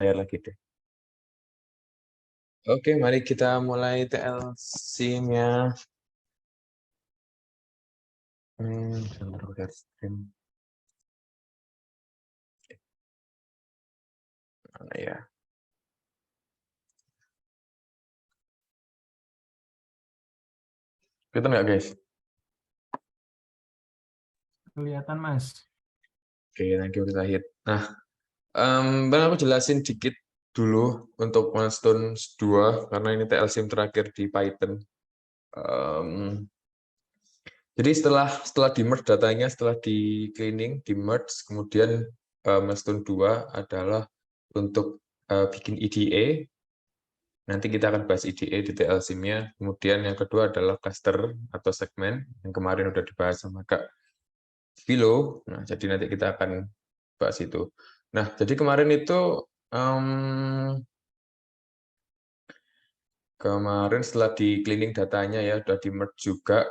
layar lagi deh. Oke, mari kita mulai TLC-nya. Stream. Mana ya? Kelihatan nggak, guys? Kelihatan, Mas. Oke, thank you, Zahid. Nah, Bang, aku jelasin dikit dulu untuk milestone 2, karena ini TLC terakhir di Python. Jadi setelah di merge datanya, setelah di cleaning, di merge, kemudian milestone 2 adalah untuk bikin EDA. Nanti kita akan bahas EDA di TLC-nya. Kemudian yang kedua adalah cluster atau segmen, yang kemarin udah dibahas sama Kak Vilo. Nah, jadi nanti kita akan bahas itu. Nah, jadi kemarin itu kemarin setelah di cleaning datanya ya, udah di merge juga.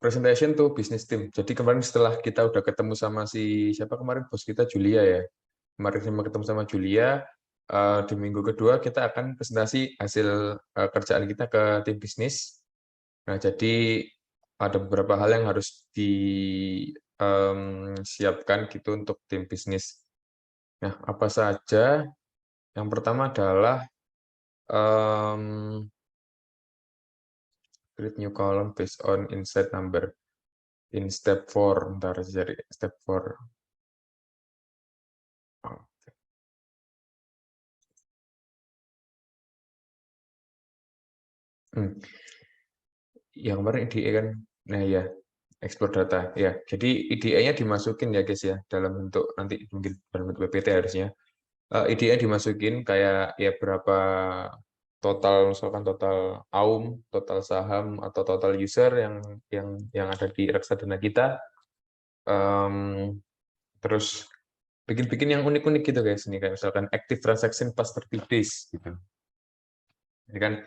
Presentation to business team. Jadi kemarin setelah kita udah ketemu sama siapa kemarin bos kita, Julia ya. Kemarin ketemu sama Julia, di minggu kedua kita akan presentasi hasil kerjaan kita ke tim bisnis. Nah, jadi ada beberapa hal yang harus disiapkan gitu untuk tim bisnis. Nah, apa saja? Yang pertama adalah create new column based on inside number in step 4. Ntar cari step 4. Yang kemarin IDE kan, nah ya, explore data ya. Jadi IDE-nya dimasukin ya guys ya, dalam bentuk nanti mungkin dalam bentuk PPT harusnya. IDE dimasukin kayak ya berapa total, misalkan total AUM, total saham atau total user yang ada di reksadana kita. Terus bikin yang unik-unik gitu guys, ini kayak misalkan active transaction past 30 days gitu. Ini kan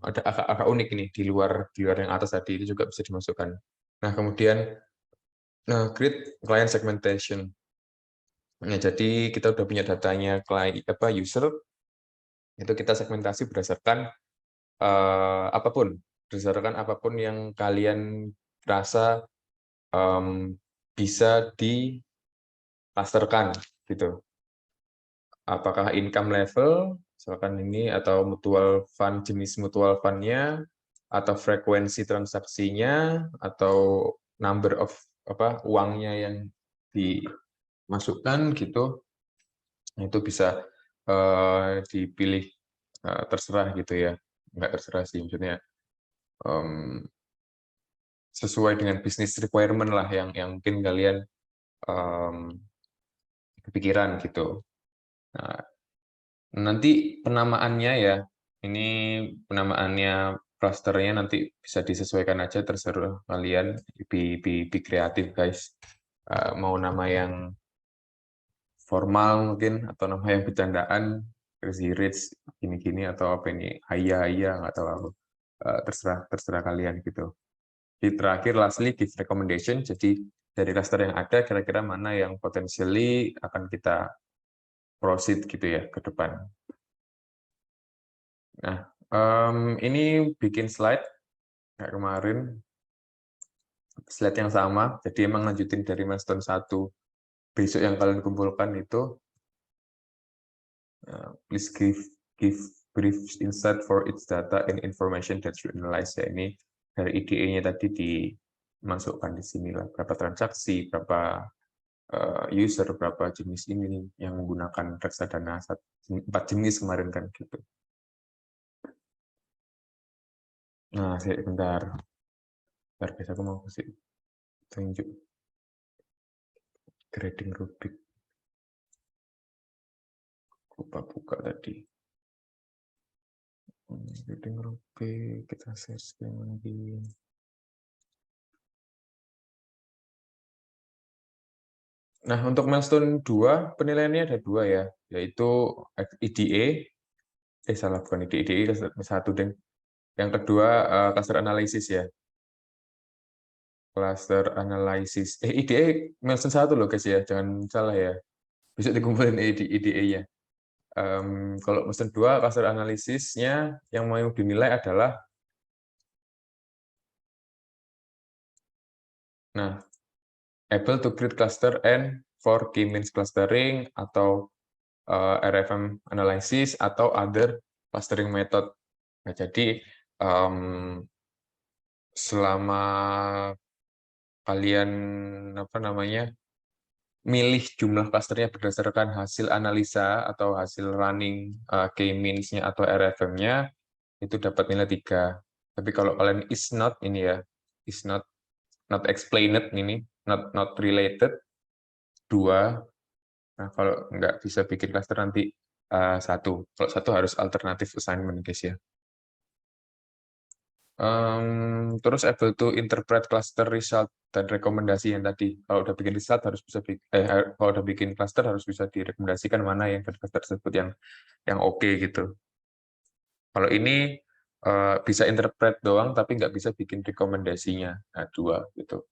ada agak unik ini di luar yang atas tadi, itu juga bisa dimasukkan. Nah, kemudian create client segmentation. Nah, jadi kita udah punya datanya klien user, itu kita segmentasi berdasarkan berdasarkan apapun yang kalian rasa bisa di-clusterkan gitu. Apakah income level, misalkan ini, atau mutual fund, jenis mutual fund-nya, atau frekuensi transaksinya, atau number of uangnya yang dimasukkan gitu, itu bisa dipilih terserah gitu ya, nggak terserah sih, maksudnya sesuai dengan business requirement lah yang mungkin kalian kepikiran gitu. Nah, nanti penamaannya ya, ini penamaannya clusternya nanti bisa disesuaikan aja, terserah kalian, be kreatif guys. Mau nama yang formal mungkin, atau nama yang bercandaan, Crazy Rich, gini-gini, atau apa ini, Ayah, nggak tahu aku. Terserah kalian gitu. Di terakhir, lastly, give recommendation. Jadi dari cluster yang ada, kira-kira mana yang potentially akan kita proceed gitu ya ke depan. Nah, ini bikin slide kayak kemarin, slide yang sama. Jadi emang lanjutin dari milestone 1. Besok yang kalian kumpulkan itu, please give brief insight for its data and information that you analyze. Ya, ini dari IDE-nya tadi dimasukkan di sini lah, berapa transaksi, berapa user, berapa jenis ini yang menggunakan reksadana 4 jenis kemarin kan gitu. Nah, bentar guys, aku mau kasih tunjuk grading Rubik. Buka tadi. Grading Rubik, kita search lagi. Nah, untuk milestone 2, penilaiannya ada 2 ya, yaitu IDE, salah, bukan IDE, satu deh. Yang kedua, cluster analysis ya. cluster analysis. IDE milestone 1 loh guys ya, jangan salah ya. Bisa dikumpulin IDE-nya. Kalau milestone 2 cluster analisisnya yang mau dinilai adalah able to create cluster and for K-means clustering atau RFM analysis atau other clustering method. Nah, jadi selama kalian milih jumlah klasternya berdasarkan hasil analisa atau hasil running K-means-nya atau RFM-nya, itu dapat nilai 3. Tapi kalau kalian is not ini ya, is not explained ini, not related 2. Nah, kalau nggak bisa bikin cluster nanti 1. Kalau 1 harus alternatif assignment guys ya. Terus able to interpret cluster result dan rekomendasi yang tadi. Kalau udah bikin result harus bisa kalau udah bikin cluster harus bisa direkomendasikan mana yang dari cluster tersebut yang oke gitu. Kalau ini bisa interpret doang tapi nggak bisa bikin rekomendasinya. Nah, 2 gitu.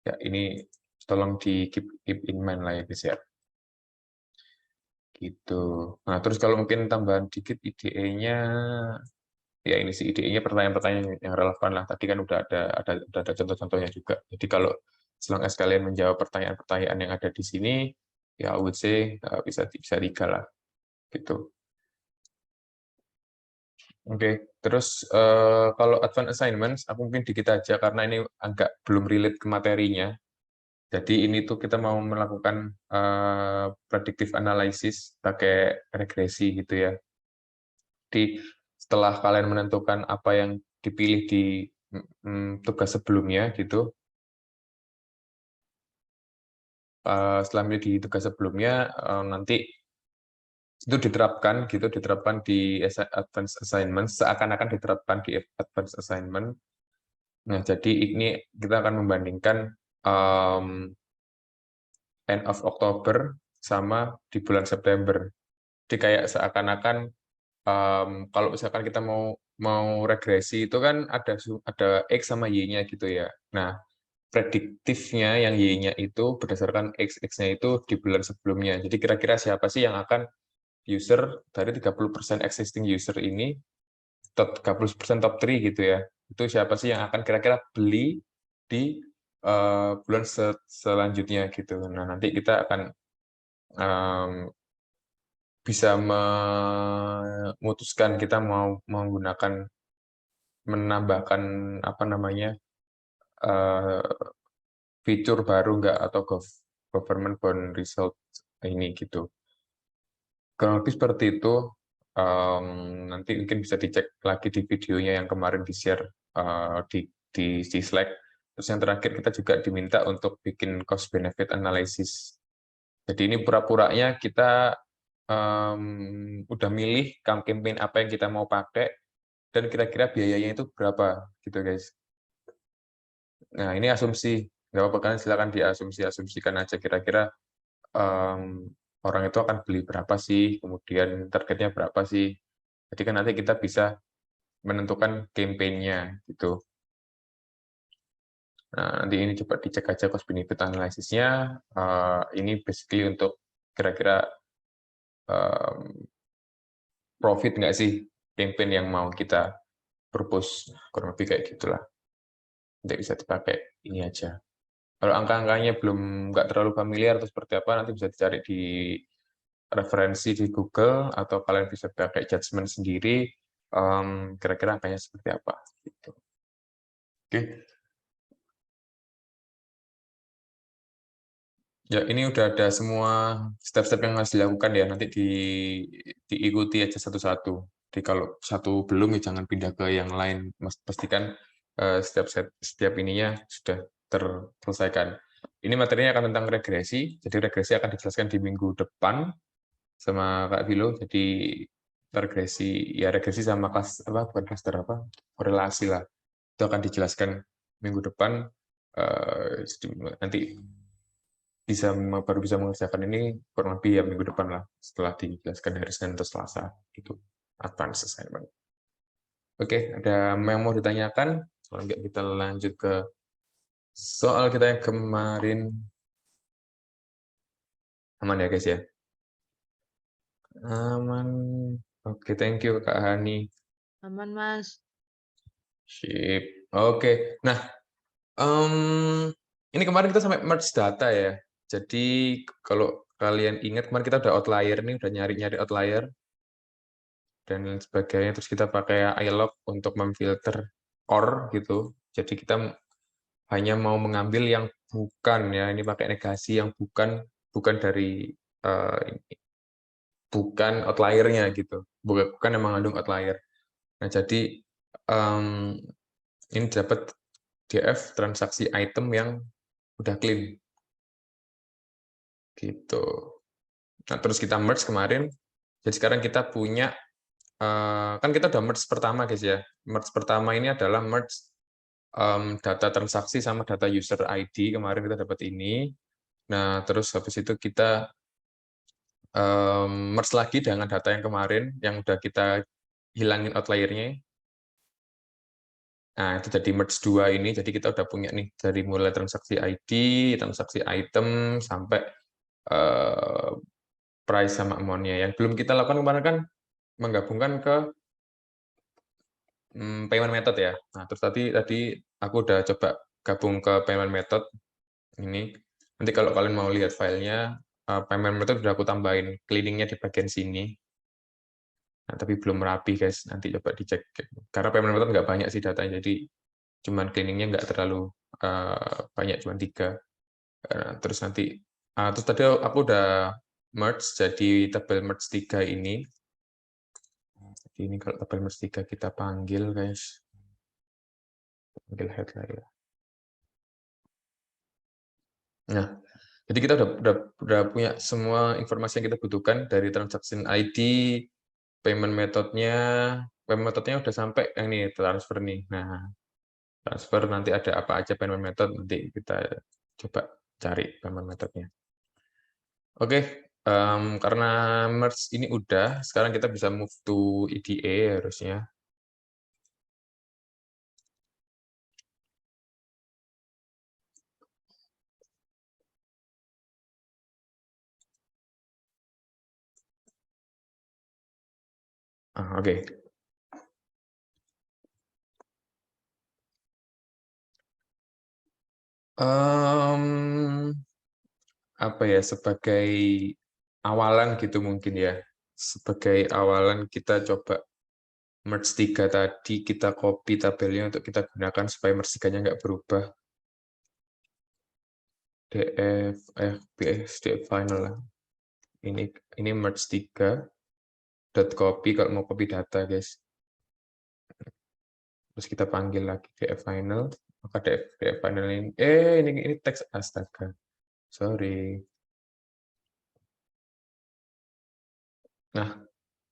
Ya, ini tolong di keep in mind lah ya guys ya. Gitu. Nah, terus kalau mungkin tambahan dikit IDE-nya ya ini sih IDE-nya pertanyaan-pertanyaan yang relevan lah. Tadi kan udah ada contoh-contohnya juga. Jadi kalau selama kalian menjawab pertanyaan-pertanyaan yang ada di sini, ya I would say bisa 3 lah. Gitu. Oke, terus kalau advanced assignments, aku mungkin dikit aja karena ini agak belum relate ke materinya. Jadi ini tuh kita mau melakukan predictive analysis pakai regresi gitu ya. Jadi setelah kalian menentukan apa yang dipilih di tugas sebelumnya gitu, setelah milih di tugas sebelumnya nanti itu diterapkan di advanced assignment, seakan-akan diterapkan di advanced assignment. Nah, jadi ini kita akan membandingkan end of Oktober sama di bulan September. Jadi kayak seakan-akan kalau misalkan kita mau regresi itu kan ada X sama Y-nya gitu ya. Nah, prediktifnya yang Y-nya itu berdasarkan X-nya itu di bulan sebelumnya. Jadi kira-kira siapa sih yang akan user dari 30% existing user ini, 30% top 3 gitu ya. Itu siapa sih yang akan kira-kira beli di bulan selanjutnya gitu. Nah, nanti kita akan bisa memutuskan kita mau menggunakan menambahkan fitur baru nggak atau government bond result ini gitu. Kurang lebih seperti itu. Nanti mungkin bisa dicek lagi di videonya yang kemarin di-share di Slack. Terus yang terakhir kita juga diminta untuk bikin cost benefit analysis. Jadi ini pura-puranya kita udah milih campaign apa yang kita mau pakai dan kira-kira biayanya itu berapa gitu guys. Nah, ini asumsi, nggak apa-apa kan, silakan diasumsikan aja kira-kira orang itu akan beli berapa sih, kemudian targetnya berapa sih. Jadi kan nanti kita bisa menentukan campaign-nya gitu. Nah, nanti ini coba dicek aja cost benefit analysis-nya. Ini basically untuk kira-kira profit nggak sih campaign yang mau kita propose, kurang lebih kayak gitulah. Nanti bisa dipakai ini aja. Kalau angka-angkanya belum nggak terlalu familiar atau seperti apa, nanti bisa dicari di referensi di Google, atau kalian bisa pakai judgement sendiri, kira-kira angkanya seperti apa. Gitu. Oke. Ya, ini udah ada semua step-step yang harus dilakukan ya, nanti diikuti aja satu-satu. Jadi kalau satu belum, ya jangan pindah ke yang lain. Pastikan setiap ininya sudah terselesaikan. Ini materinya akan tentang regresi, jadi regresi akan dijelaskan di minggu depan sama Kak Vilo. Jadi regresi sama kelas apa, bukan cluster apa, korelasi lah. Itu akan dijelaskan minggu depan. Nanti baru bisa mengerjakan ini kurang lebih ya minggu depan lah, setelah dijelaskan hari Senin atau Selasa. Itu advance assignment. Oke, ada yang mau ditanyakan? Kalau enggak, kita lanjut ke Soal kita yang kemarin aman ya guys ya? Aman. Oke, thank you Kak Hani. Aman, Mas. Sip. Oke. Nah, ini kemarin kita sampai merge data ya. Jadi kalau kalian ingat kemarin kita udah outlier nih, udah nyari-nyari outlier dan lain sebagainya. Terus kita pakai iLog untuk memfilter OR gitu. Jadi kita hanya mau mengambil yang bukan ya, ini pakai negasi yang bukan dari bukan outliernya gitu, bukan yang mengandung outlier. Nah jadi ini dapat DF transaksi item yang udah clean gitu. Nah terus kita merge kemarin, jadi sekarang kita punya kan kita udah merge pertama guys ya. Merge pertama ini adalah merge data transaksi sama data user ID, kemarin kita dapat ini. Nah terus habis itu kita merge lagi dengan data yang kemarin yang udah kita hilangin outliernya. Nah, itu jadi merge 2 ini, jadi kita udah punya nih, dari mulai transaksi ID, transaksi item, sampai price sama amount-nya. Yang belum kita lakukan kemarin kan menggabungkan ke payment method ya. Nah, terus tadi aku udah coba gabung ke payment method ini. Nanti kalau kalian mau lihat filenya, payment method udah aku tambahin cleaning-nya di bagian sini. Nah, tapi belum rapi guys, nanti coba dicek. Karena payment method nggak banyak sih datanya, jadi cuman cleaningnya nggak terlalu banyak, cuma 3. Terus nanti, terus tadi aku udah merge jadi tabel merge 3 ini. Jadi ini kalau tabel merge 3 kita panggil guys, panggil headline. Nah, jadi kita udah punya semua informasi yang kita butuhkan dari transaction ID, payment methodnya udah sampai yang ini transfer nih. Nah, transfer nanti ada apa aja payment method, nanti kita coba cari payment methodnya. Oke, karena merge ini udah, sekarang kita bisa move to EDA harusnya. Oke. Apa ya, sebagai awalan gitu mungkin ya. Sebagai awalan kita coba merge 3 tadi, kita copy tabelnya untuk kita gunakan supaya merge 3-nya nggak berubah. DF final lah. Ini merge 3 dot copy kalau mau copy data guys. Terus kita panggil lagi df final, maka df final ini teks, astaga, sorry. Nah,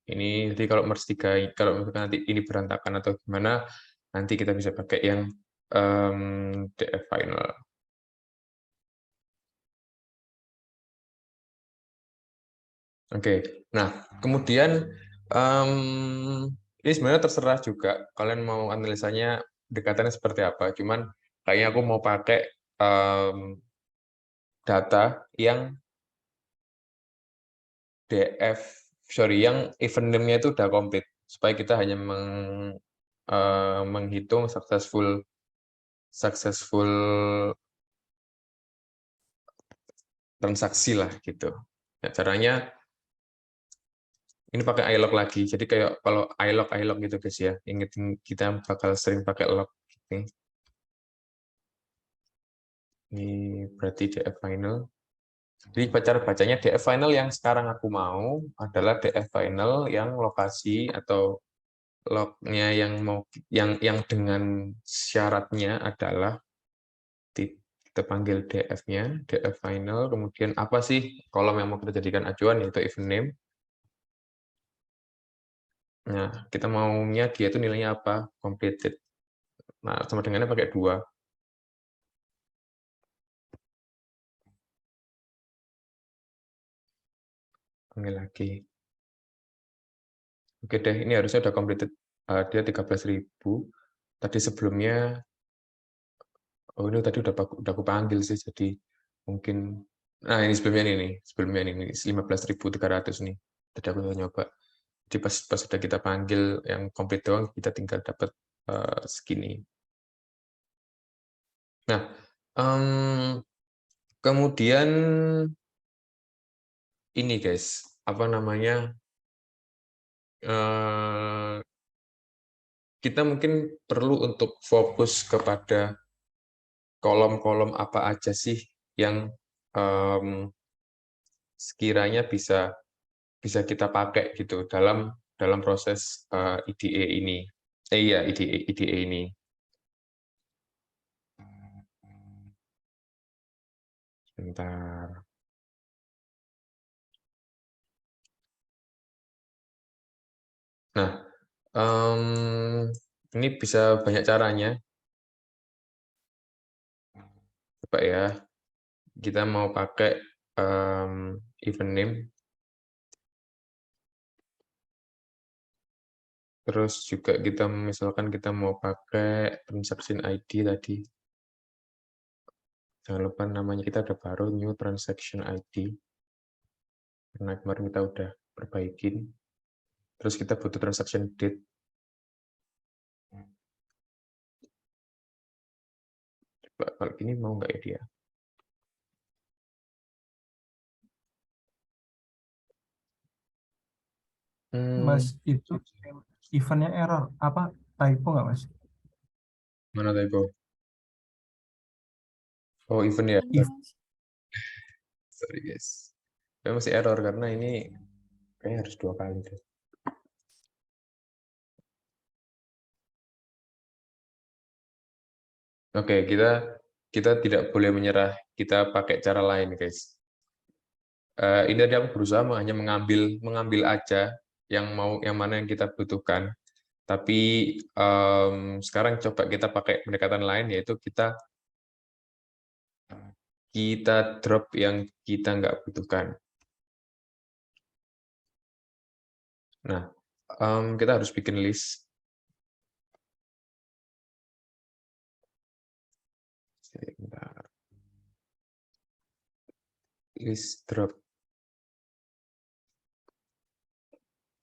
ini nanti kalau merge 3, kalau nanti ini berantakan atau gimana, nanti kita bisa pakai yang df final. Oke, nah kemudian ini sebenarnya terserah juga kalian mau analisanya dekatannya seperti apa. Cuman kayaknya aku mau pakai data yang yang event name-nya itu udah komplit supaya kita hanya menghitung successful transaksi lah gitu. Nah, caranya ini pakai iLog lagi. Jadi kayak kalau iLog gitu guys ya. Ingetin kita bakal sering pakai log gitu. Ini berarti df final. Jadi cara bacanya df final yang sekarang aku mau adalah df final yang lokasi atau lognya yang dengan syaratnya adalah kita panggil df-nya, df final, kemudian apa sih kolom yang mau kita jadikan acuan, yaitu event name. Nah, kita maunya dia itu nilainya apa? Completed. Nah, sama dengannya pakai 2. Panggil lagi. Oke deh, ini harusnya udah completed. Dia 13.000. Tadi sebelumnya Oh, ini tadi udah aku panggil sih, jadi mungkin. Nah, ini sebelumnya ini 15.300 nih. Tadi aku udah nyoba. Jadi pas sudah kita panggil yang komplit doang, kita tinggal dapat segini. Nah, kemudian ini guys, apa namanya? Kita mungkin perlu untuk fokus kepada kolom-kolom apa aja sih yang sekiranya bisa kita pakai gitu dalam proses IDE ini. Iya, IDE ini. Bentar. Nah, ini bisa banyak caranya. Coba ya, kita mau pakai event name. Terus juga misalkan kita mau pakai transaction ID tadi. Jangan lupa namanya kita udah baru new transaction ID. Karena kemarin kita udah perbaikin. Terus kita butuh transaction date. Coba kalau gini mau nggak ya dia? Mas, itu eventnya error. Apa typo nggak, Mas? Mana typo? Oh, event ya. Sorry guys. Tapi masih error karena ini kayaknya harus 2 kali deh. Oke, kita tidak boleh menyerah. Kita pakai cara lain, guys. Ini tadi aku berusaha hanya mengambil aja yang mana yang kita butuhkan. Tapi sekarang coba kita pakai pendekatan lain, yaitu kita drop yang kita nggak butuhkan. Nah, kita harus bikin list. Sebentar. List drop.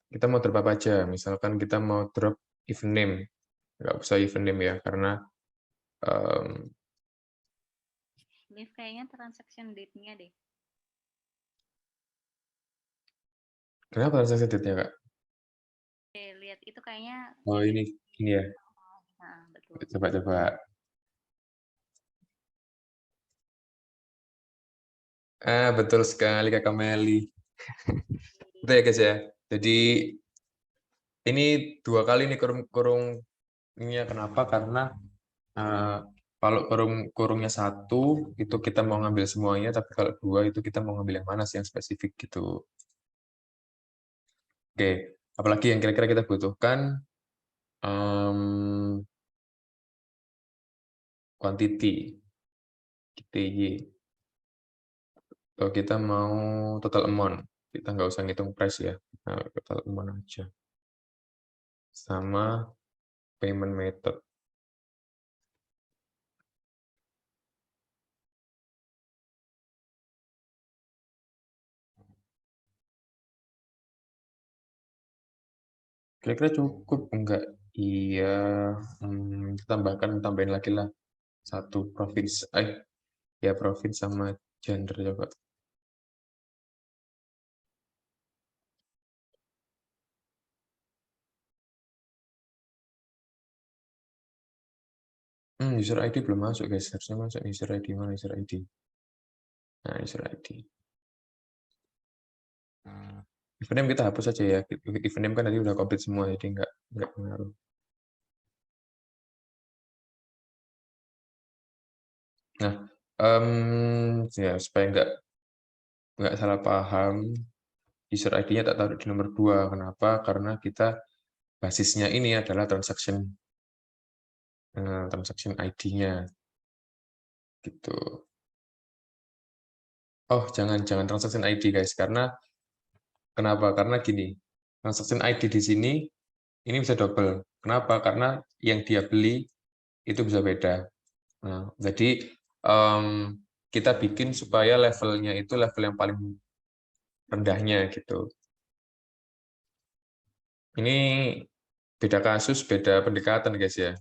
Kita mau drop apa aja? Misalkan kita mau drop event name. Nggak usah event name ya, karena Leave kayaknya transaction date-nya deh. kenapa transaksi date-nya, Kak? Lihat itu kayaknya. Oh, ini ya. Nah, betul. Coba. Betul sekali Kakak Meli. Betul ya guys ya. Jadi ini 2 kali nih kurungnya. Kenapa? Karena kalau kurungnya 1 itu kita mau ngambil semuanya, tapi kalau 2 itu kita mau ngambil yang mana sih yang spesifik gitu. Oke, apalagi yang kira-kira kita butuhkan quantity GTY. Kalau kita mau total amount, kita nggak usah ngitung price ya, nah, total amount aja. Sama payment method. Kira-kira cukup enggak? Iya, tambahin lagi lah 1 province, ya province sama gender coba. User ID belum masuk guys, harusnya masuk user ID. Mana user ID? Nah, user ID. Event name kita hapus aja ya. Event name kan tadi udah komplit semua, jadi nggak pengaruh. Nah, ya supaya nggak salah paham, user ID-nya tak taruh di nomor 2. Kenapa? Karena kita basisnya ini adalah transaction ID-nya. Gitu. Oh, jangan transaction ID guys, karena kenapa? Karena gini, transaction ID di sini ini bisa double. Kenapa? Karena yang dia beli itu bisa beda. Nah, jadi kita bikin supaya levelnya itu level yang paling rendahnya gitu. Ini beda kasus, beda pendekatan guys ya.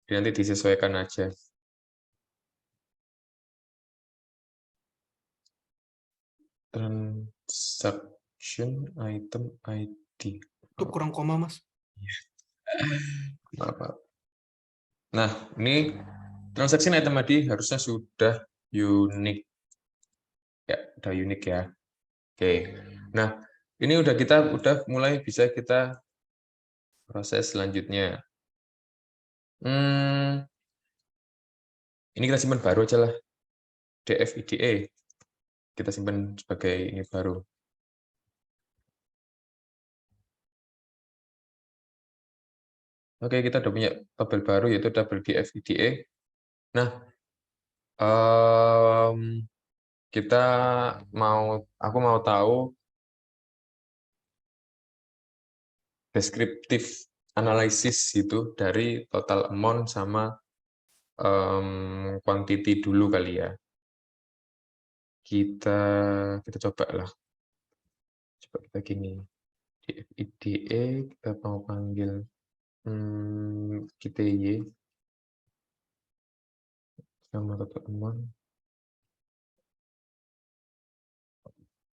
Jadi nanti disesuaikan aja. Transaction item ID. Itu kurang koma, Mas. Maaf. Nah, ini transaction item ID harusnya sudah unik. Ya, udah unik ya. Oke. Nah, ini udah mulai bisa kita proses selanjutnya. Ini kita simpan baru aja lah. DFIDE. Kita simpan sebagai ini baru. Oke, kita udah punya tabel baru yaitu tabel DFIDE. Nah, aku mau tahu deskriptif analisis itu dari total amount sama quantity dulu kali ya. Kita coba lah. Coba kita gini. DFIDE kita mau panggil GTY sama total amount.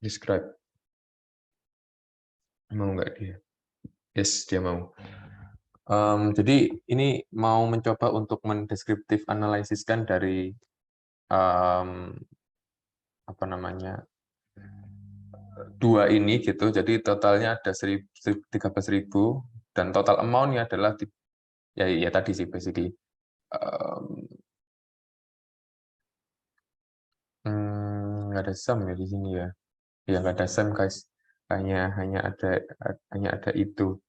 Describe. Mau nggak dia? Yes, dia mau. Jadi ini mau mencoba untuk mendeskriptif analisiskan dari apa namanya dua ini gitu. Jadi totalnya ada 13.000 dan total amount-nya adalah ya tadi sih basically. Nggak ada sum ya di sini ya. Ya nggak ada sum guys. Hanya ada itu.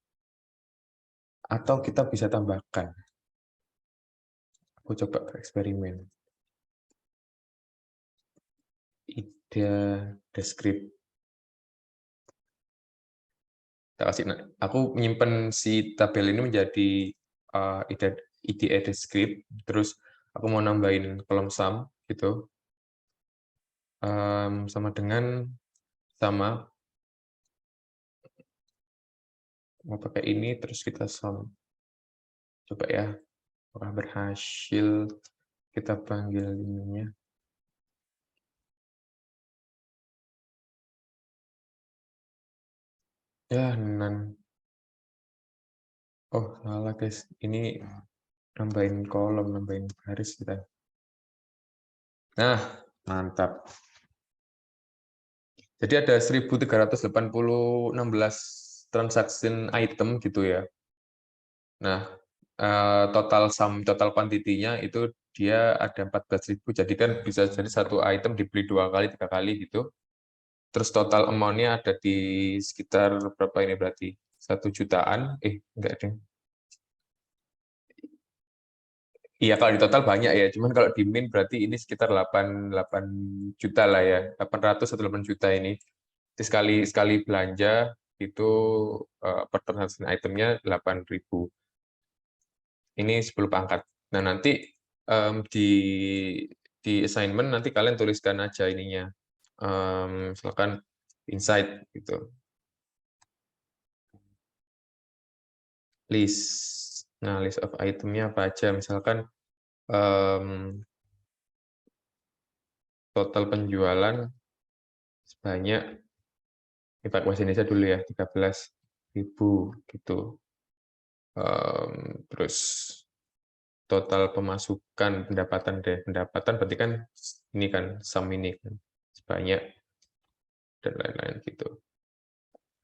Atau kita bisa tambahkan. Aku coba eksperimen. Ida descript. Aku menyimpan si tabel ini menjadi IDE descript. Terus aku mau nambahin kolom sum gitu. Sama dengan mau pakai ini terus kita sum. Coba ya. Apakah berhasil? Kita panggil ininya. Ya, none. Oh, salah guys. Ini nambahin kolom, nambahin baris kita. Nah, mantap. Jadi ada 1316 transaction item gitu ya. Nah, total quantity-nya itu dia ada 14.000. Jadi kan bisa jadi satu item dibeli 2 kali, 3 kali gitu. Terus total amount-nya ada di sekitar berapa ini berarti? 1 jutaan. Enggak deh. Iya, kalau di total banyak ya. Cuman kalau di min berarti ini sekitar 8 juta lah ya. 800 atau 8 juta ini. Jadi sekali belanja itu per transaction itemnya 8.000. Ini 10 pangkat. Nah, nanti di assignment nanti kalian tuliskan aja ininya. Misalkan insight gitu. List. Nah, list of itemnya apa aja? Misalkan total penjualan sebanyak, ini pakai bahasa Indonesia dulu ya, 13.000 gitu. Terus total pemasukan pendapatan berarti kan ini kan sum ini kan sebanyak dan lain-lain gitu.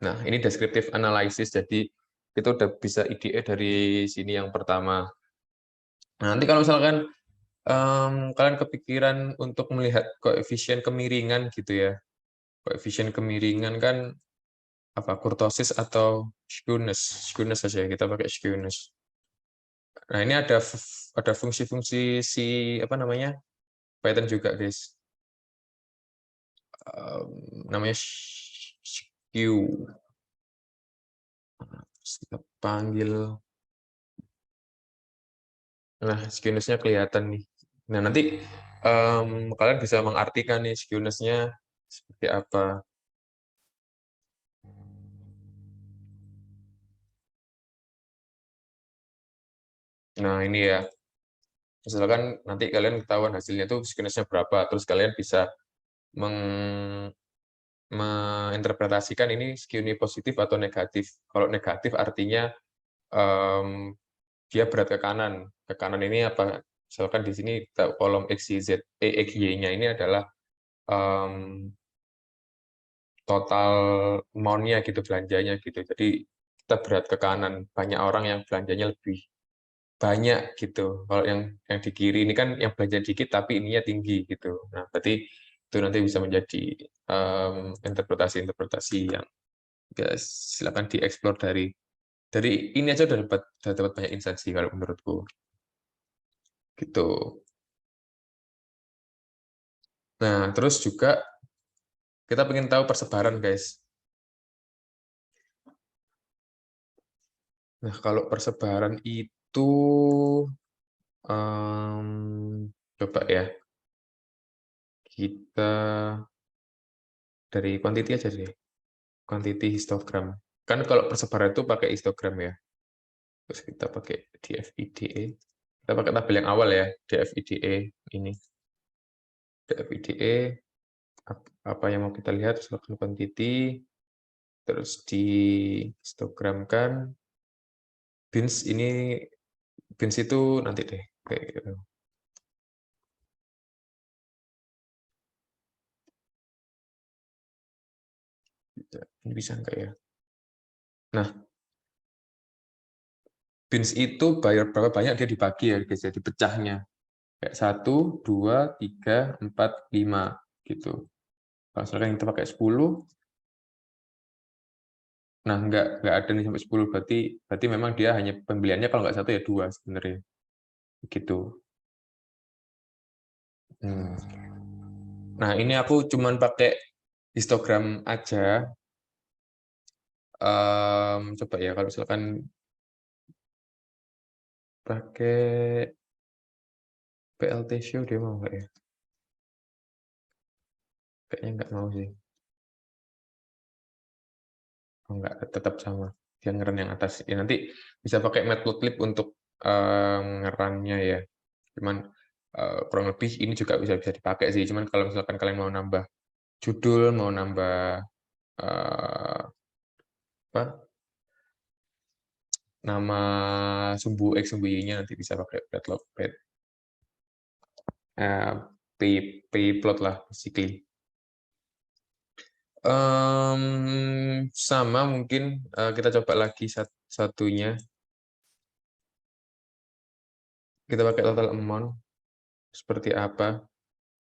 Nah, ini descriptive analysis, jadi kita udah bisa IDE dari sini yang pertama. Nah, nanti kalau misalkan kalian kepikiran untuk melihat koefisien kemiringan gitu ya. Koefisien kemiringan kan apa, kurtosis atau skewness. Skewness saja, kita pakai skewness. Nah, ini ada fungsi-fungsi si apa namanya? Python juga, guys. Namanya skew. Terus kita panggil Nah, skewness-nya kelihatan nih. Nah, nanti kalian bisa mengartikan nih skewness-nya seperti apa. Nah, ini ya. Misalkan nanti kalian ketahuan hasilnya tuh skewness-nya berapa, terus kalian bisa menginterpretasikan ini skew-nya positif atau negatif. Kalau negatif artinya dia berat ke kanan. Ke kanan ini apa? Misalkan di sini kolom X, Y, Z, X, Y-nya ini adalah total amount-nya gitu, belanjanya gitu. Jadi kita berat ke kanan. Banyak orang yang belanjanya lebih banyak gitu. Kalau yang di kiri ini kan yang belanja dikit tapi ininya tinggi gitu. Nah, berarti itu nanti bisa menjadi interpretasi-interpretasi yang ya, silakan dieksplor dari ini aja udah dapat banyak instansi kalau menurutku. Gitu. Nah, terus juga kita pengen tahu persebaran, guys. Nah, kalau persebaran itu coba ya, kita dari quantity aja deh. Quantity histogram. Kan kalau persebaran itu pakai histogram ya. Terus kita pakai DFIDE. Kita pakai tabel yang awal ya, DFIDE ini. DFIDE, apa yang mau kita lihat, misalkan quantity, terus di histogramkan. Bins itu nanti deh. Kayak gitu. Ini bisa enggak ya? Nah, bins itu berapa banyak dia dibagi ya, guys, ya, dipecahnya. Kayak 1, 2, 3, 4, 5 gitu. Kalau misalkan kita pakai 10, nah nggak ada nih sampai 10, berarti memang dia hanya pembeliannya kalau nggak 1 ya 2 sebenarnya. Begitu. Nah, ini aku cuman pakai histogram aja. Coba ya, kalau misalkan pakai PLT show dia mau nggak ya? Kayaknya nggak mau sih. Oh, nggak, tetap sama. Dia ngeren yang atas. Ya, nanti bisa pakai matplotlib untuk ngerannya ya. Cuman kurang lebih ini juga bisa dipakai sih. Cuman kalau misalkan kalian mau nambah judul, mau nambah apa, nama sumbu X, sumbu Y-nya nanti bisa pakai matplotlib. Pplot lah, basically. Sama mungkin kita coba lagi satunya. Kita pakai total amount seperti apa.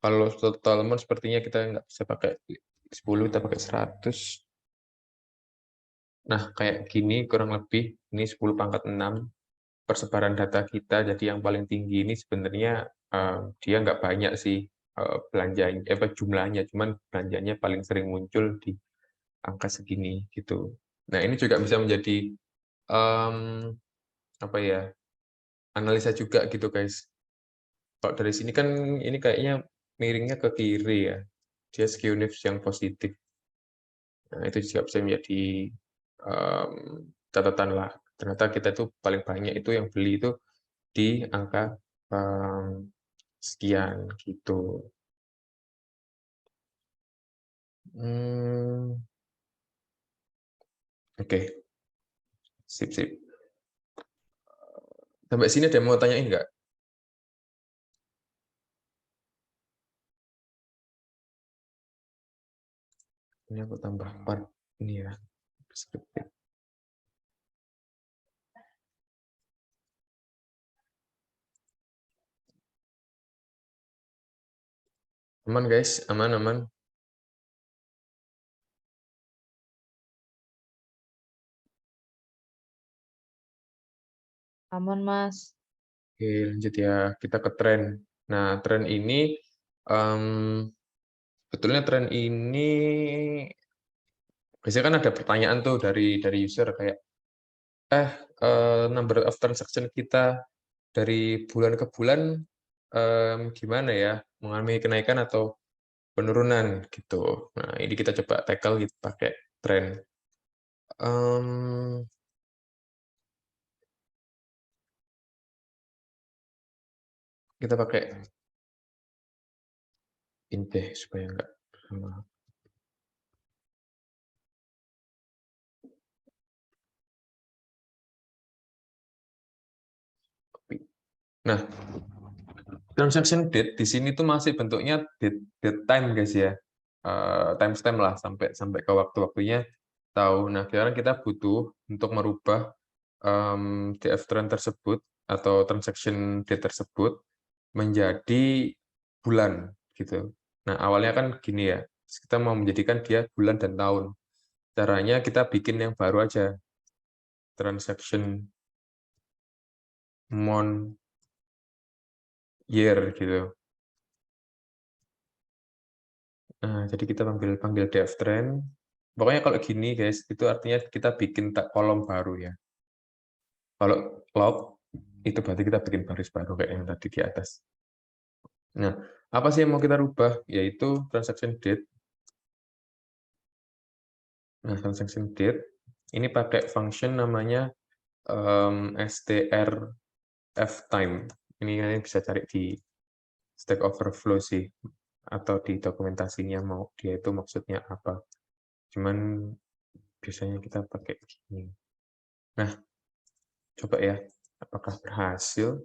Kalau total amount sepertinya kita nggak bisa pakai 10, kita pakai 100. Nah, kayak gini kurang lebih, ini 10⁻6 persebaran data kita. Jadi yang paling tinggi ini sebenarnya dia nggak banyak sih belanjanya, jumlahnya, cuman belanjanya paling sering muncul di angka segini gitu. Nah, ini juga bisa menjadi apa ya, analisa juga gitu, guys. Kalau dari sini kan ini kayaknya miringnya ke kiri ya. Dia skewness yang positif. Nah, itu juga bisa menjadi catatan lah. Ternyata kita itu paling banyak itu yang beli itu di angka sekian gitu. Oke. Sip, sip. Sampai sini ada yang mau tanyain nggak? Ini aku tambah part ini ya. Descriptive. Aman guys, aman, aman. Aman, Mas. Oke, lanjut ya. Kita ke tren. Nah, tren ini, betulnya tren ini, biasanya kan ada pertanyaan tuh dari user kayak, number of transaction kita dari bulan ke bulan gimana ya, mengalami kenaikan atau penurunan gitu. Nah, ini kita coba tackle gitu pakai tren. Kita pakai ini deh supaya nggak sama. Nah, transaction date di sini tuh masih bentuknya date time guys ya, timestamp lah sampai ke waktu-waktunya tahu. Nah, sekarang kita butuh untuk merubah DF trend tersebut atau transaction date tersebut menjadi bulan gitu. Nah, awalnya kan gini ya, kita mau menjadikan dia bulan dan tahun. Caranya kita bikin yang baru aja, transaction month year gitu. Nah, jadi kita panggil dev trend. Pokoknya kalau gini guys, itu artinya kita bikin kolom baru ya. Kalau log, itu berarti kita bikin baris baru kayak yang tadi di atas. Nah, apa sih yang mau kita rubah? Yaitu transaction date. Nah, transaction date, ini pakai function namanya strftime. Ini kalian bisa cari di Stack Overflow sih, atau di dokumentasinya mau dia itu maksudnya apa. Cuman biasanya kita pakai gini. Nah, coba ya, apakah berhasil?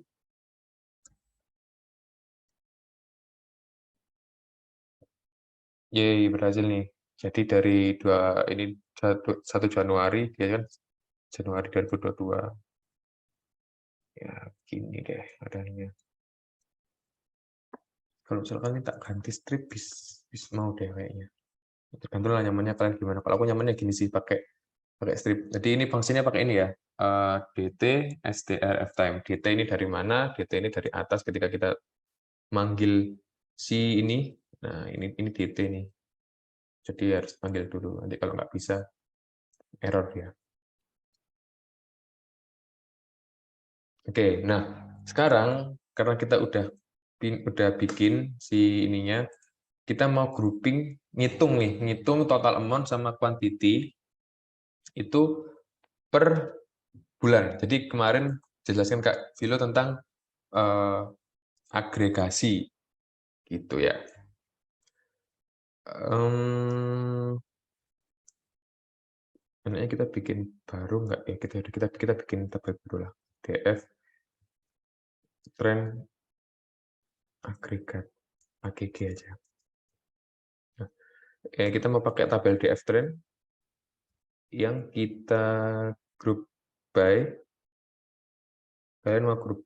Yeay, berhasil nih. Jadi dari 1 Januari, dia kan Januari 2022. Ya, gini deh adanya. Kalau misalkan ini tak ganti strip, bisa mau deh kayaknya. Tergantung lah nyamannya kalian gimana. Kalau aku nyamannya gini sih, pakai strip. Jadi ini fungsinya pakai ini ya, dt strftime. Dt ini dari mana? Dt ini dari atas ketika kita manggil si ini. Nah, ini dt nih. Jadi harus panggil dulu. Nanti kalau nggak bisa, error dia. Oke, nah sekarang karena kita udah bikin si ininya, kita mau grouping, ngitung total amount sama quantity itu per bulan. Jadi kemarin jelaskan Kak Vilo tentang agregasi gitu ya. Enaknya kita bikin baru nggak ya? Kita bikin tabel baru lah. DF trend agregat AGG aja. Nah, kita mau pakai tabel DF trend yang kita group by. Kalian mau grup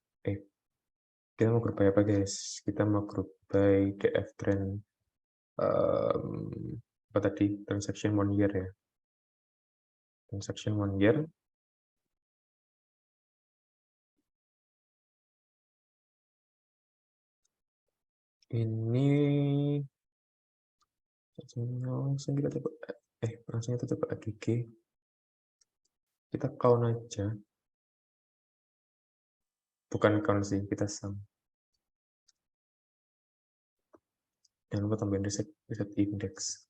kita mau grup by apa guys? Kita mau grup by DF trend apa tadi? Transaction 1 year ya. Transaction 1 year. Ini langsung kita coba langsung kita coba AGG. Kita count aja. Bukan count sih, kita sum. Jangan lupa tambahin reset index.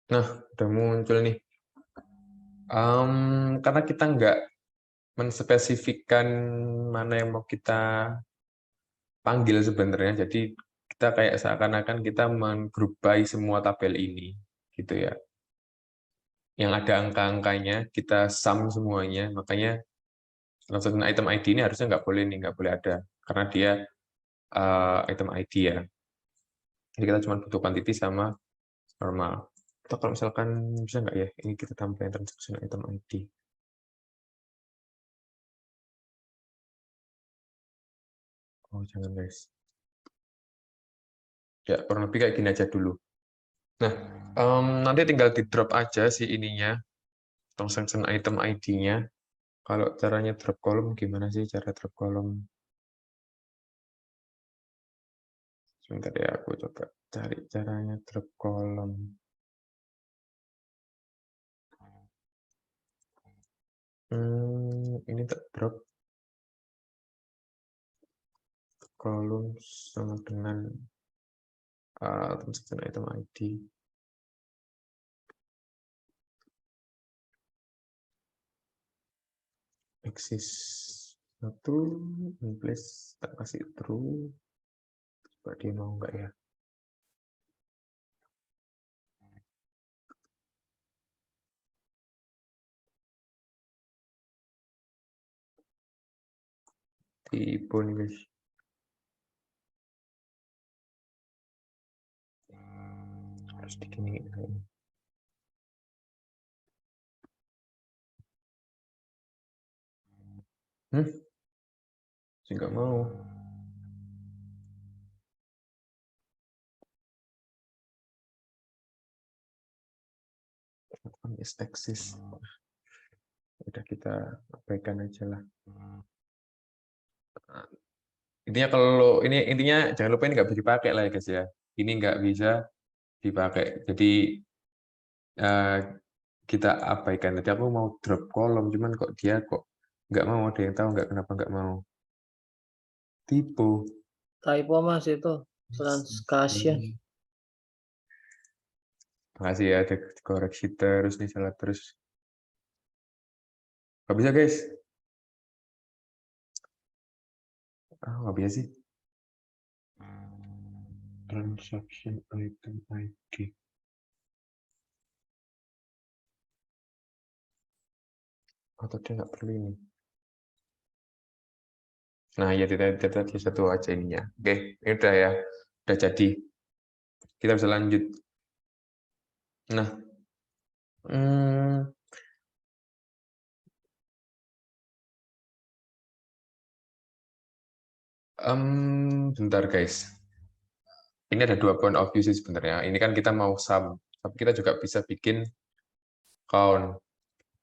Nah, udah muncul nih. Karena kita nggak menspesifikkan mana yang mau kita panggil sebenarnya, jadi kita kayak seakan-akan kita menggroup by semua tabel ini, gitu ya. Yang ada angka-angkanya, kita sum semuanya, makanya transaction item ID ini harusnya nggak boleh ada, karena dia item ID ya. Jadi kita cuma butuh quantity sama normal. Atau kalau misalkan bisa nggak ya, ini kita tambahin transaction item ID. Oh, jangan guys. Ya, kurang lebih kayak gini aja dulu. Nah, nanti tinggal di drop aja si ininya, transaction item ID-nya. Kalau caranya drop column, gimana sih cara drop column? Sebentar ya, aku coba cari caranya drop kolom. Ini tak drop kolom sama dengan transaction item ID. Exist 1, in place tak kasih true. Coba dia mau nggak ya? Tipe nih guys. Harus diginiin kayaknya. Sih nggak mau. Is exist. Udah kita abaikan aja lah. Intinya kalau ini intinya jangan lupa ini nggak bisa dipakai lah ya guys ya. Ini nggak bisa dipakai. Jadi kita abaikan. Nanti aku mau drop kolom, cuman kok dia kok nggak mau. Ada yang tahu nggak kenapa nggak mau? Tipe. Typo Mas itu transcation. Makasih ya, ada koreksi terus nih, salah terus. Nggak bisa guys. Nggak bisa sih. Transaction item ID. Atau dia nggak perlu ini. Nah, ya tadi satu aja ininya. Oke, ini udah ya. Udah jadi. Kita bisa lanjut. Nah, bentar guys. Ini ada 2 point of view sih sebenarnya. Ini kan kita mau sum, tapi kita juga bisa bikin count.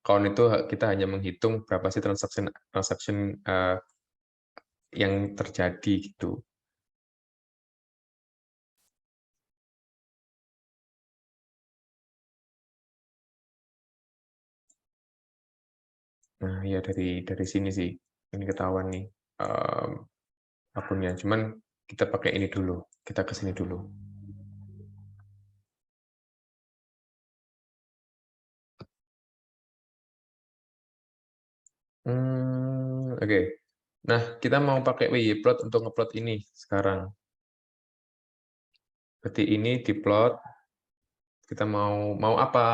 Count itu kita hanya menghitung berapa sih transaction yang terjadi gitu. Nah, ya dari sini sih. Ini ketahuan nih akunnya. Cuman kita pakai ini dulu. Kita ke sini dulu. Oke. Nah, kita mau pakai WYPlot untuk ngeplot ini sekarang. Berarti ini diplot. Kita mau apa?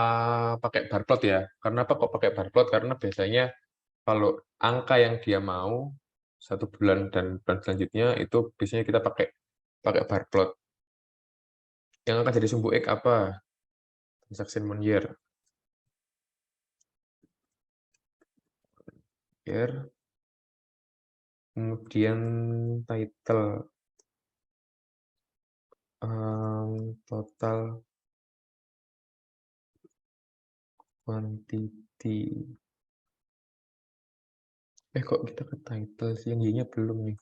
Pakai bar plot ya. Karena apa kok pakai bar plot? Karena biasanya kalau angka yang dia mau 1 bulan dan bulan selanjutnya itu biasanya kita pakai bar plot. Yang akan jadi sumbu X apa? Transaction month year. Kemudian title total quantity. Kok kita ke title sih, yang Y-nya belum nih.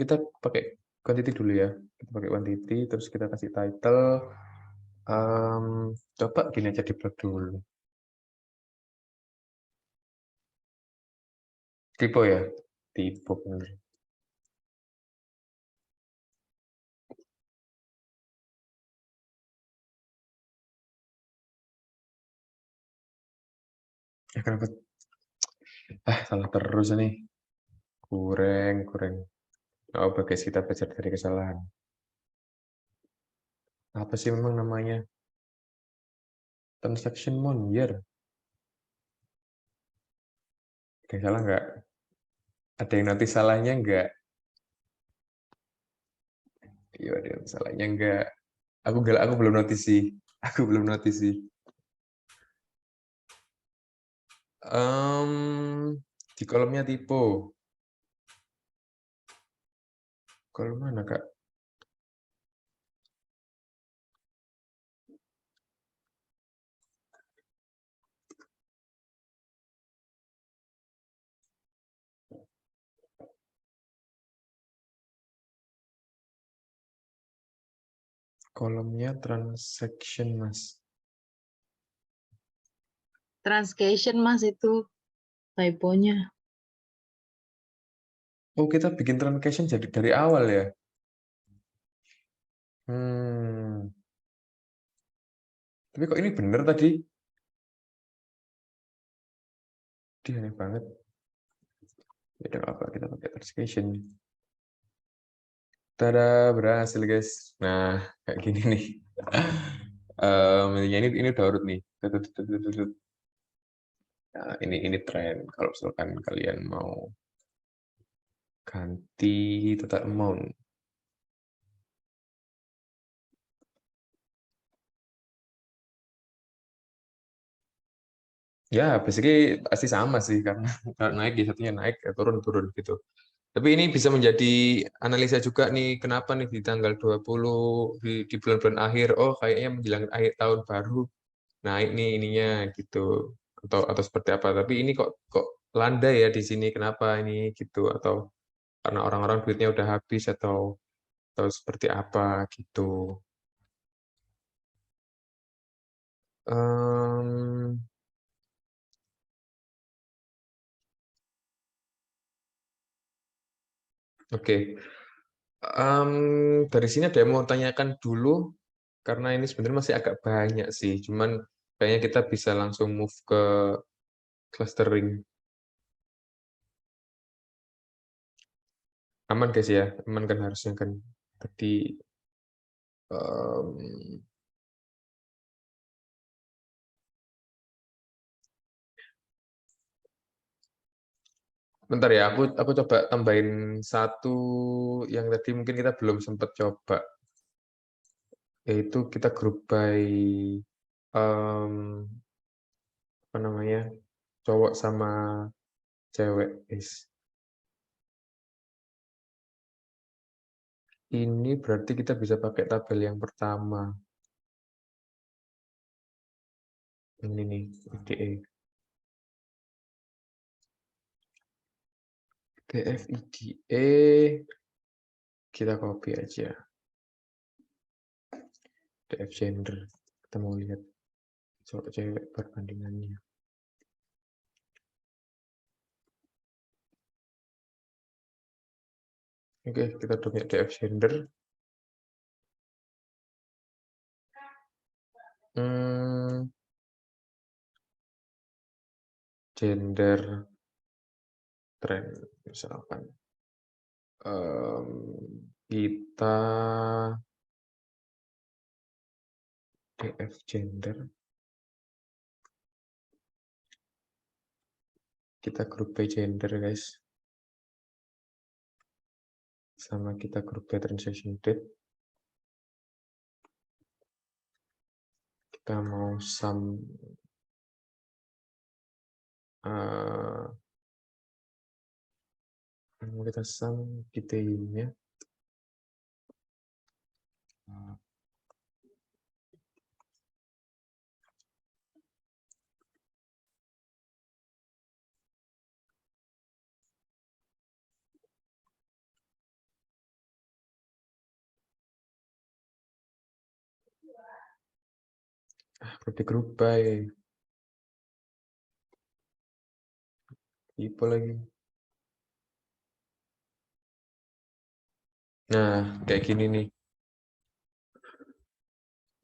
Kita pakai quantity dulu ya. Kita pakai quantity, terus kita kasih title. Coba gini aja diplot dulu. Tipe ya, tipe bener. Kenapa? Salah terus nih. Kurang. Oh, guys, kita belajar dari kesalahan. Apa sih memang namanya? Transaction month year. Oke, salah nggak? Ada yang notice salahnya nggak? Iya, ada yang salahnya nggak? Aku belum notice sih. Aku belum notice sih. Di kolomnya tipe. Kolom mana, Kak? kolomnya transaction, Mas. Transcation Mas itu typonya. Oh, kita bikin transaction jadi dari awal ya? Tapi kok ini bener tadi? Dia aneh banget. Ya udah apa, kita pakai transaction. Tada, berhasil guys. Nah, kayak gini nih. Ini udah urut nih. Nah, ini tren. Kalau misalkan kalian mau ganti total amount. Ya, basically pasti sama sih, karena kalau naik di satunya naik, ya turun-turun gitu. Tapi ini bisa menjadi analisa juga nih, kenapa nih di tanggal 20, di bulan-bulan akhir, oh kayaknya menjelang akhir tahun baru, naik nih ininya gitu. Atau seperti apa. Tapi ini kok landai ya di sini, kenapa ini gitu. Atau karena orang-orang duitnya udah habis, atau seperti apa gitu. Oke. Dari sini ada yang mau tanyakan dulu, karena ini sebenarnya masih agak banyak sih, cuman kayaknya kita bisa langsung move ke clustering. Aman guys ya, aman kan harusnya kan. Tadi bentar ya, aku coba tambahin satu yang tadi mungkin kita belum sempat coba, yaitu kita group by apa namanya, cowok sama cewek guys. Ini berarti kita bisa pakai tabel yang pertama. Ini nih, IDE. DF IDE, kita copy aja. DF gender, kita mau lihat cowok cewek perbandingannya. Oke, kita punya DF gender. Gender trend misalkan. Kita DF gender. Kita group by gender guys. Sama kita group by transaction date. Kita mau sum mau kita sum PTU-nya. Berarti group by tipe lagi. Nah, kayak gini nih.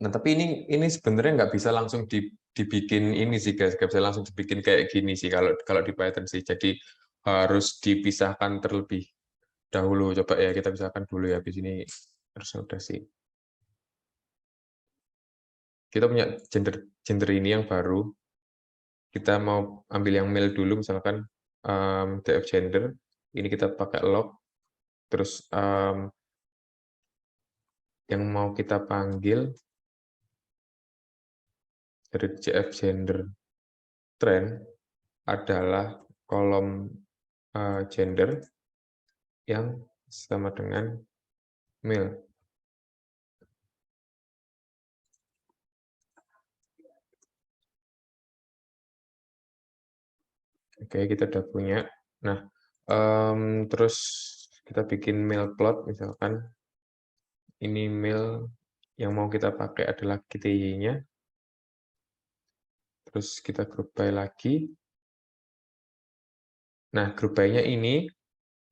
Nah, tapi ini sebenarnya nggak bisa langsung dibikin ini sih guys, nggak bisa langsung dibikin kayak gini sih kalau di Python sih. Jadi harus dipisahkan terlebih dahulu. Coba ya kita pisahkan dulu ya. Di sini harusnya udah sih. Kita punya gender ini yang baru. Kita mau ambil yang male dulu, misalkan df gender. Ini kita pakai log. Terus yang mau kita panggil dari cf gender trend adalah kolom gender yang sama dengan male. Oke, kita udah punya. Nah, terus kita bikin male plot, misalkan ini male, Yang mau kita pakai adalah GTY-nya. Terus kita group by lagi. Nah, group by-nya ini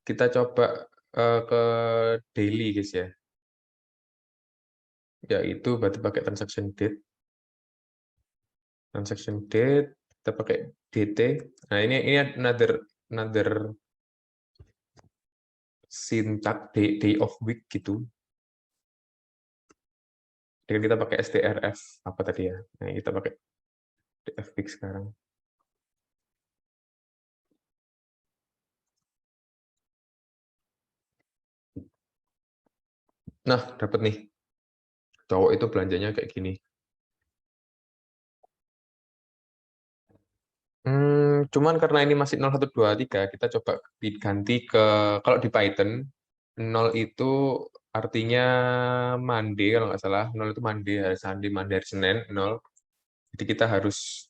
kita coba ke daily, guys ya. Yaitu berarti pakai transaction date. Transaction date, kita pakai DT. Nah, ini another syntax day of week gitu. Dengan kita pakai strf apa tadi ya? Nah, kita pakai df week sekarang. Nah, dapat nih. Cowok itu belanjanya kayak gini. Cuman karena ini masih 0, 1, 2, 3, kita coba diganti ke, kalau di Python, 0 itu artinya Monday, kalau nggak salah. 0 itu Monday, hari Sunday, Monday, hari Senin, 0. Jadi kita harus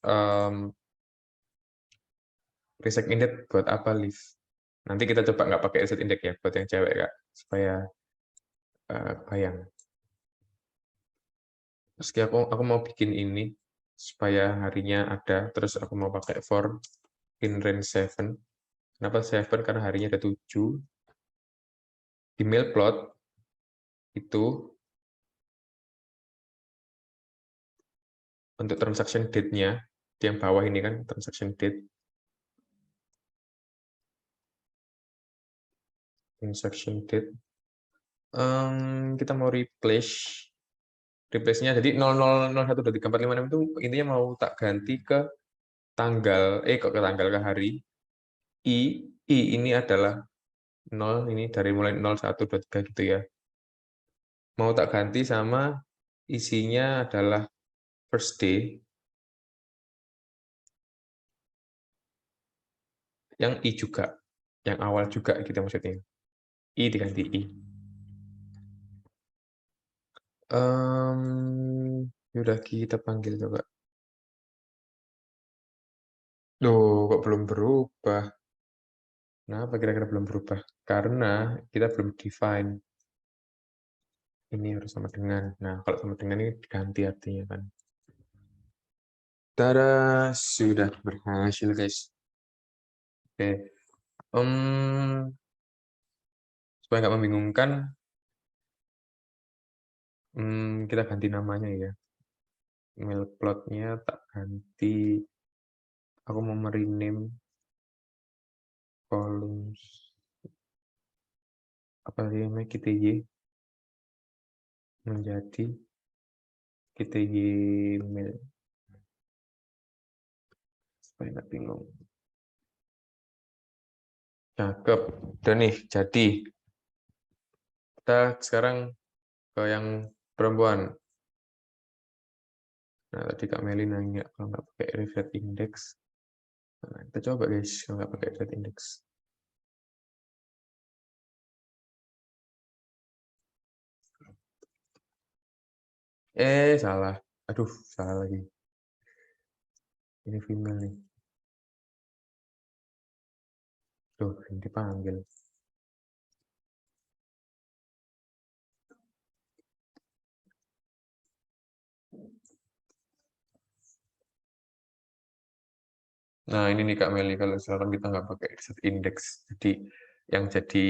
reset index buat apa, Liv? Nanti kita coba nggak pakai reset index ya, buat yang cewek, Kak. Supaya bayang. Terus aku mau bikin ini, supaya harinya ada, terus aku mau pakai for in range 7. Kenapa 7? Karena harinya ada 7. Di mail plot itu untuk transaction date-nya, di yang bawah ini kan transaction date. Transaction date. Kita mau replace-nya jadi 00012345 itu intinya mau tak ganti ke tanggal, kok ke tanggal, ke hari. I ini adalah 0, ini dari mulai 0, 1, 2, 3 gitu ya. Mau tak ganti sama isinya adalah first day. Yang I juga, yang awal juga gitu maksudnya. I diganti I. Udah kita panggil coba. Loh, kok belum berubah? Kenapa kira-kira belum berubah? Karena kita belum define. Ini harus sama dengan. Nah, kalau sama dengan ini diganti artinya kan. Tada, sudah berhasil guys. Oke. Supaya nggak membingungkan, kita ganti namanya ya. Mail plot-nya tak ganti. Aku mau merename columns. Apa sih namanya? GTY menjadi GTY mail. Supaya nggak bingung. Cakep. Udah nih, jadi. Kita sekarang ke yang perempuan. Nah, tadi Kak Meli nanya kalau nggak pakai reset index. Nah, kita coba guys, kalau nggak pakai reset index. Salah. Aduh, salah lagi. Ini female nih. Tuh, ini dipanggil. Nah, ini nih Kak Meli, kalau misalkan kita nggak pakai reset index, jadi yang jadi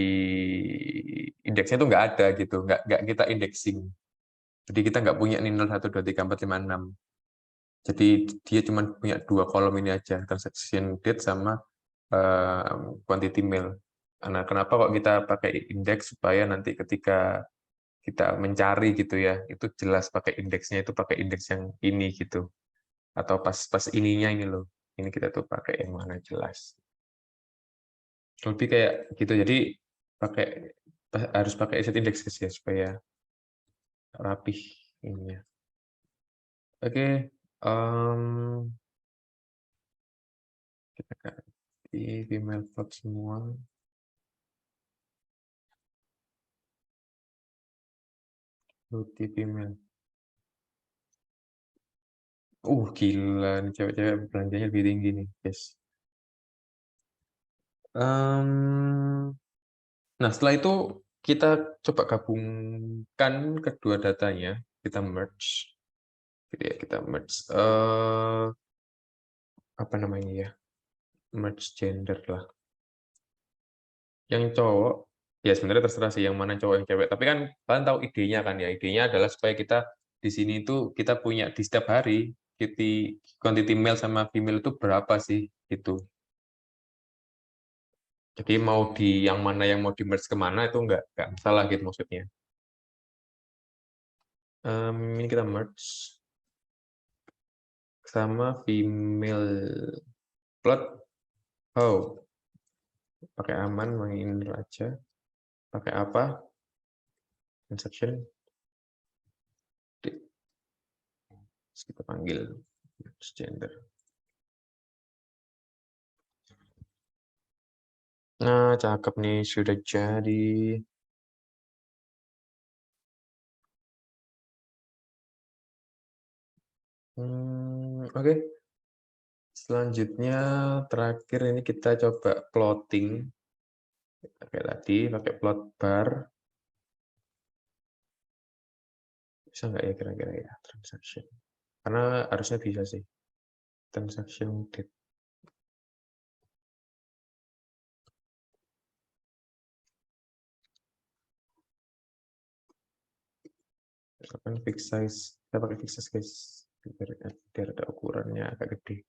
indeksnya tuh nggak ada gitu, nggak kita indexing. Jadi kita nggak punya nih 0, 1, 2, 3, 4, 5, 6. Jadi dia cuma punya 2 kolom ini aja, transaction date sama quantity mail. Nah, kenapa kok kita pakai index supaya nanti ketika kita mencari gitu ya, itu jelas pakai indeksnya itu pakai indeks yang ini gitu. Atau pas ininya ini loh. Ini kita tuh pakai yang mana jelas. Lebih kayak gitu. Jadi harus pakai set index ya supaya rapih ininya. Oke, kita ganti female plot semua. Putih female. Gila nih cewek-cewek belanjanya lebih tinggi nih, guys. Nah, setelah itu kita coba gabungkan kedua datanya. kita merge. Gitu ya, kita merge. Apa namanya ya? Merge gender lah. Yang cowok, ya sebenarnya terserah sih yang mana cowok yang cewek. Tapi kan kalian tahu idenya kan ya. Idenya adalah supaya kita di sini itu kita punya di setiap hari quantity male sama female itu berapa sih gitu. Jadi mau di yang mana yang mau di merge kemana itu nggak salah gitu maksudnya. Ini kita merge sama female plot. Oh, pakai aman main raja. Pakai apa? Transaction. Terus kita panggil gender. Nah, cakep nih, sudah jadi. Oke. Selanjutnya, terakhir ini kita coba plotting. Kayak tadi, pakai plot bar. Bisa nggak ya kira-kira ya, transaction? Karena harusnya bisa sih. Transaction date. Misalkan fix size, kita pakai fix size guys, biar ada ukurannya agak gede.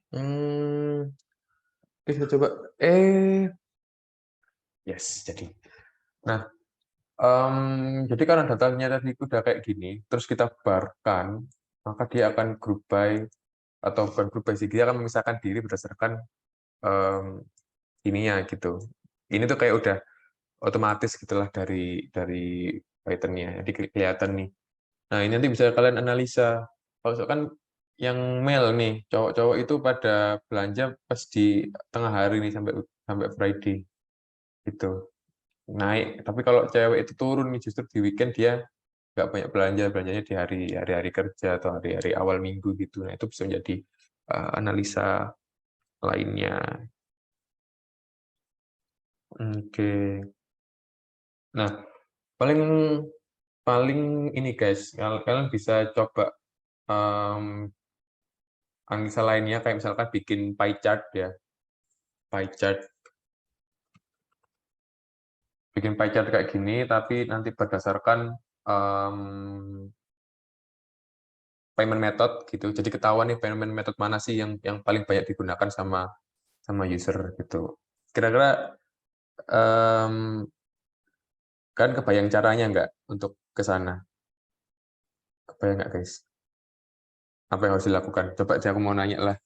Oke, kita coba. Yes, jadi. Nah, jadi karena datanya tadi udah kayak gini, terus kita barkan, maka dia akan group by atau bukan group by sih, dia akan memisahkan diri berdasarkan ininya gitu. Ini tuh kayak udah otomatis gitulah dari Python-nya. Jadi kelihatan nih. Nah, ini nanti bisa kalian analisa. Kalau misalkan yang male nih, cowok-cowok itu pada belanja pas di tengah hari nih sampai Friday. Gitu. Naik. Tapi kalau cewek itu turun nih, justru di weekend dia nggak banyak belanja, belanjanya di hari-hari kerja atau hari-hari awal minggu gitu. Nah, itu bisa menjadi analisa lainnya. Oke. Nah, paling ini guys, kalian bisa coba analisa lainnya kayak misalkan bikin pie chart ya. Pie chart. Bikin pie chart kayak gini, tapi nanti berdasarkan payment method gitu. Jadi ketahuan nih payment method mana sih yang paling banyak digunakan sama user gitu. Kira-kira kan kebayang caranya nggak untuk ke sana? Kebayang nggak guys? Apa yang harus dilakukan? Coba aja aku mau nanya lah.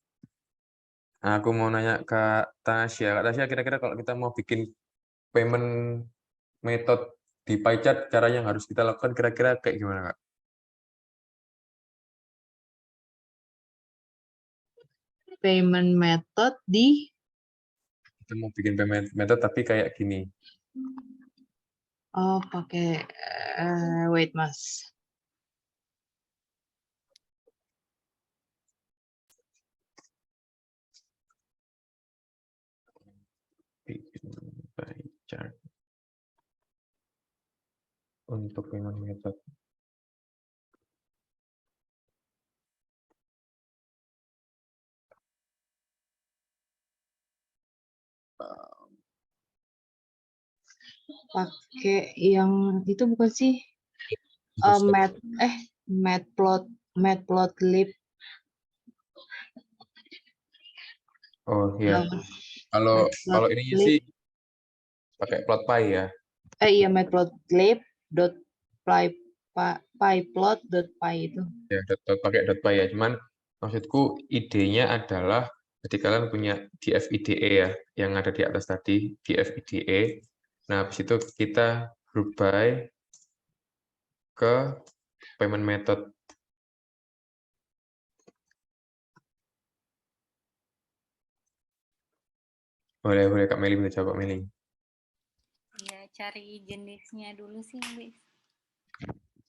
Aku mau nanya ke Tasya. Kak Tasya, kira-kira kalau kita mau bikin payment method di pie chart, caranya yang harus kita lakukan kira-kira kayak gimana, Kak? Payment method di Kita mau bikin payment method tapi kayak gini. pakai wait Mas. Bikin pie chart untuk payment method. Pakai yang itu bukan sih? Matplotlib. Oh iya. Kalau ininya sih pakai plotpy ya. Iya, matplotlib.pyplot.py itu. Ya, pakai .py ya. Cuman maksudku idenya adalah jadi kalian punya dfide ya, yang ada di atas tadi, dfide. Nah, habis itu kita group by ke payment method. Boleh Kak Meli, bisa coba Meli. Ya, cari jenisnya dulu sih, Mbak.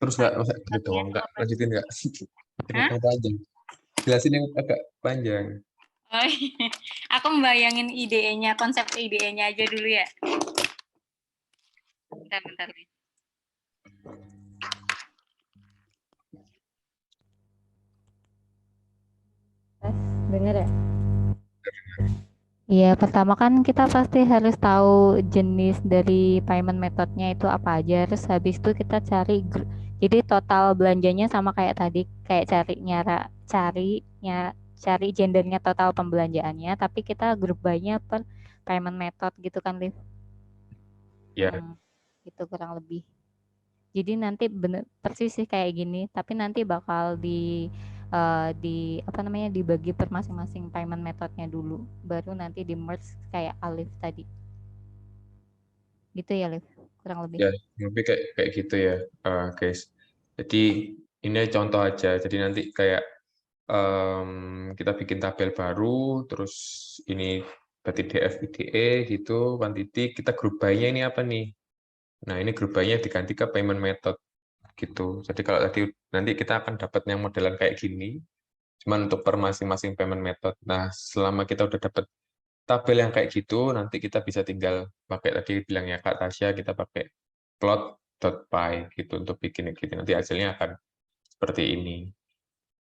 Terus nggak gitu doang, Kak. Lanjutin nggak? Yang panjang. Jelasin yang agak panjang. Oh, iya. Aku membayangin IDE-nya, konsep IDE-nya aja dulu ya. Bentar. Dengar ya? Iya, pertama kan kita pasti harus tahu jenis dari payment methodnya itu apa aja. Terus habis itu kita cari jadi total belanjanya sama kayak tadi, kayak cari gendernya total pembelanjaannya, tapi kita grup by-nya per payment method gitu kan, Liv? Ya, Itu kurang lebih. Jadi nanti bener persis sih kayak gini, tapi nanti bakal di apa namanya dibagi per masing-masing payment methodnya dulu, baru nanti di merge kayak Alif tadi. Gitu ya, Liv? Kurang lebih. ya, lebih kayak gitu ya, guys. Jadi ini contoh aja. Jadi nanti kayak kita bikin tabel baru, terus ini berarti DF IDE gitu, quantity, kita grup by-nya ini apa nih? Nah, ini grup by-nya diganti ke payment method gitu. Jadi kalau tadi nanti kita akan dapat yang modelan kayak gini, cuman untuk per masing-masing payment method. Nah, selama kita udah dapat tabel yang kayak gitu, nanti kita bisa tinggal pakai tadi bilangnya Kak Tasya, kita pakai plot.py gitu untuk bikin gitu. Nanti hasilnya akan seperti ini.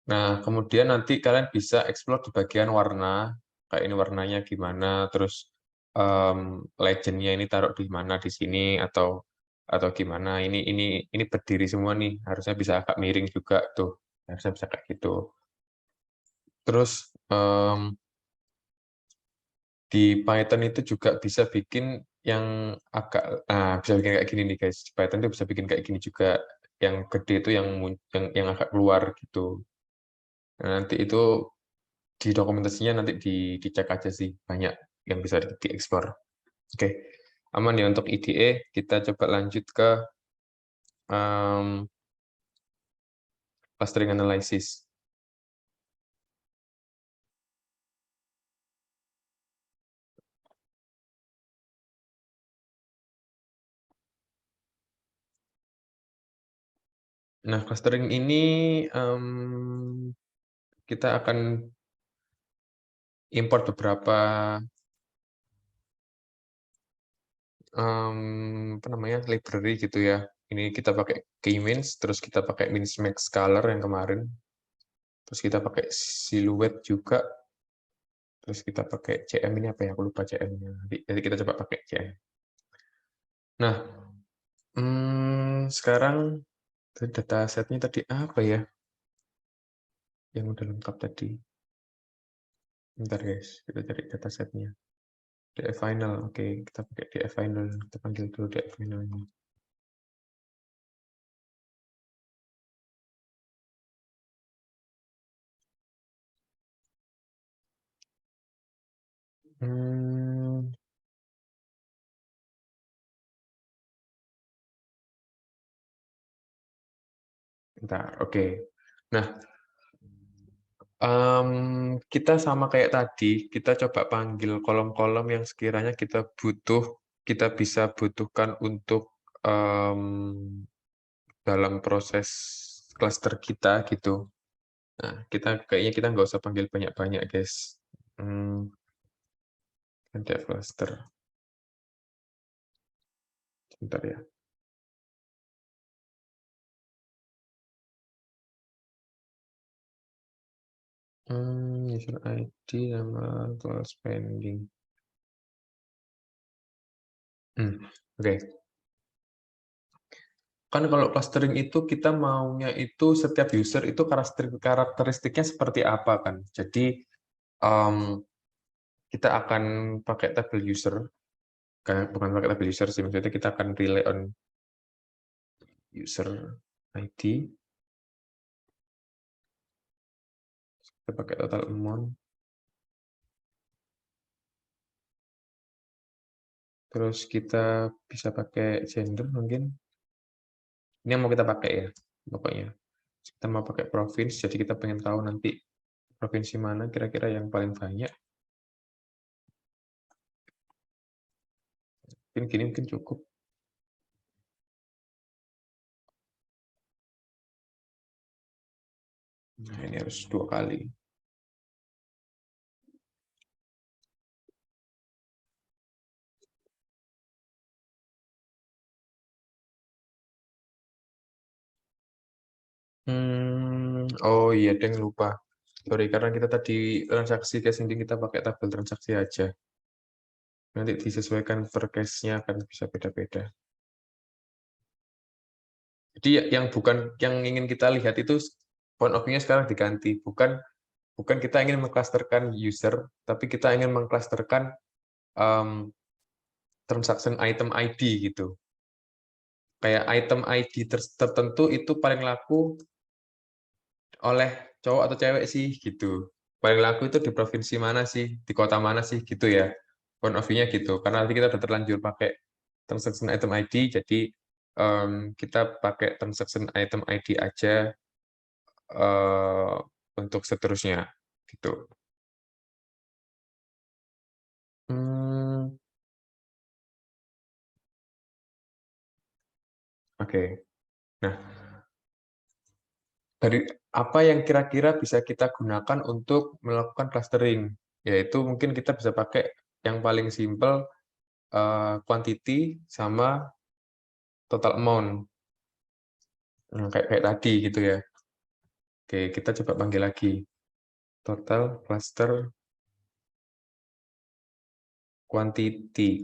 Nah, kemudian nanti kalian bisa explore di bagian warna, kayak ini warnanya gimana, terus legend-nya ini taruh di mana di sini atau gimana. Ini berdiri semua nih, harusnya bisa agak miring juga tuh, harusnya bisa kayak gitu. Terus di Python itu juga bisa bikin yang bisa bikin kayak gini nih guys. Di Python itu bisa bikin kayak gini juga, yang gede itu yang agak keluar gitu. Nah, nanti itu di dokumentasinya nanti dicek aja sih, banyak yang bisa dieksplor. Oke, aman ya untuk IDE. Kita coba lanjut ke clustering analysis. Nah, clustering ini kita akan import beberapa apa namanya, library gitu ya. Ini kita pakai K-means, terus kita pakai min-max color yang kemarin, terus kita pakai silhouette juga, terus kita pakai CM ini apa ya, aku lupa CM-nya. Jadi kita coba pakai CM. Nah, sekarang data setnya tadi apa ya? Yang udah lengkap tadi. Bentar guys, kita cari data setnya. DF final, oke, kita pakai DF final. Kita panggil dulu DF finalnya. Bentar, oke. Nah, kita sama kayak tadi, kita coba panggil kolom-kolom yang sekiranya kita bisa butuhkan untuk dalam proses cluster kita gitu. Nah, kayaknya kita nggak usah panggil banyak-banyak, guys. Dev cluster. Bentar ya. User ID, nama, total spending. Oke. Kan kalau clustering itu kita maunya itu setiap user itu karakteristiknya seperti apa kan. Jadi kita akan pakai tabel user, bukan pakai tabel user sih, maksudnya kita akan rely on user ID. Kita pakai total amount. Terus kita bisa pakai gender mungkin. Ini yang mau kita pakai ya, pokoknya. Kita mau pakai provinsi, jadi kita pengen tahu nanti provinsi mana kira-kira yang paling banyak. Mungkin gini mungkin cukup. Nah, ini harus 2 kali. Oh iya, deng lupa. Sorry, karena kita tadi transaksi case ini kita pakai tabel transaksi aja. Nanti disesuaikan per case-nya akan bisa beda-beda. Jadi yang ingin kita lihat itu point of view-nya sekarang diganti, bukan kita ingin mengklasterkan user, tapi kita ingin mengklasterkan transaction item ID gitu. Kayak item ID tertentu itu paling laku oleh cowok atau cewek sih gitu. Paling laku itu di provinsi mana sih, di kota mana sih gitu ya. Point of view-nya gitu. Karena nanti kita udah terlanjur pakai transaction item ID, jadi kita pakai transaction item ID aja untuk seterusnya gitu. Oke. Nah, dari apa yang kira-kira bisa kita gunakan untuk melakukan clustering, yaitu mungkin kita bisa pakai yang paling simple quantity sama total amount. Nah, kayak tadi gitu ya. Oke, kita coba panggil lagi. Total cluster quantity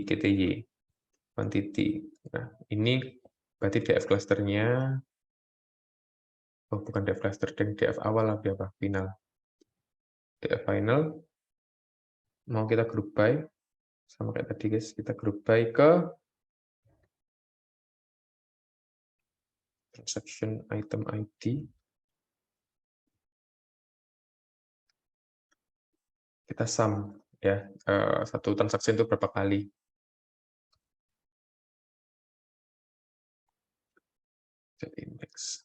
QTY. Quantity. Nah, ini berarti DF clusternya. Oh, bukan DF cluster, DF awal lebih apa? Final. DF final. Mau kita group by. Sama kayak tadi guys, kita group by ke transaction item ID. Kita sum ya, satu transaksi itu berapa kali. Set index.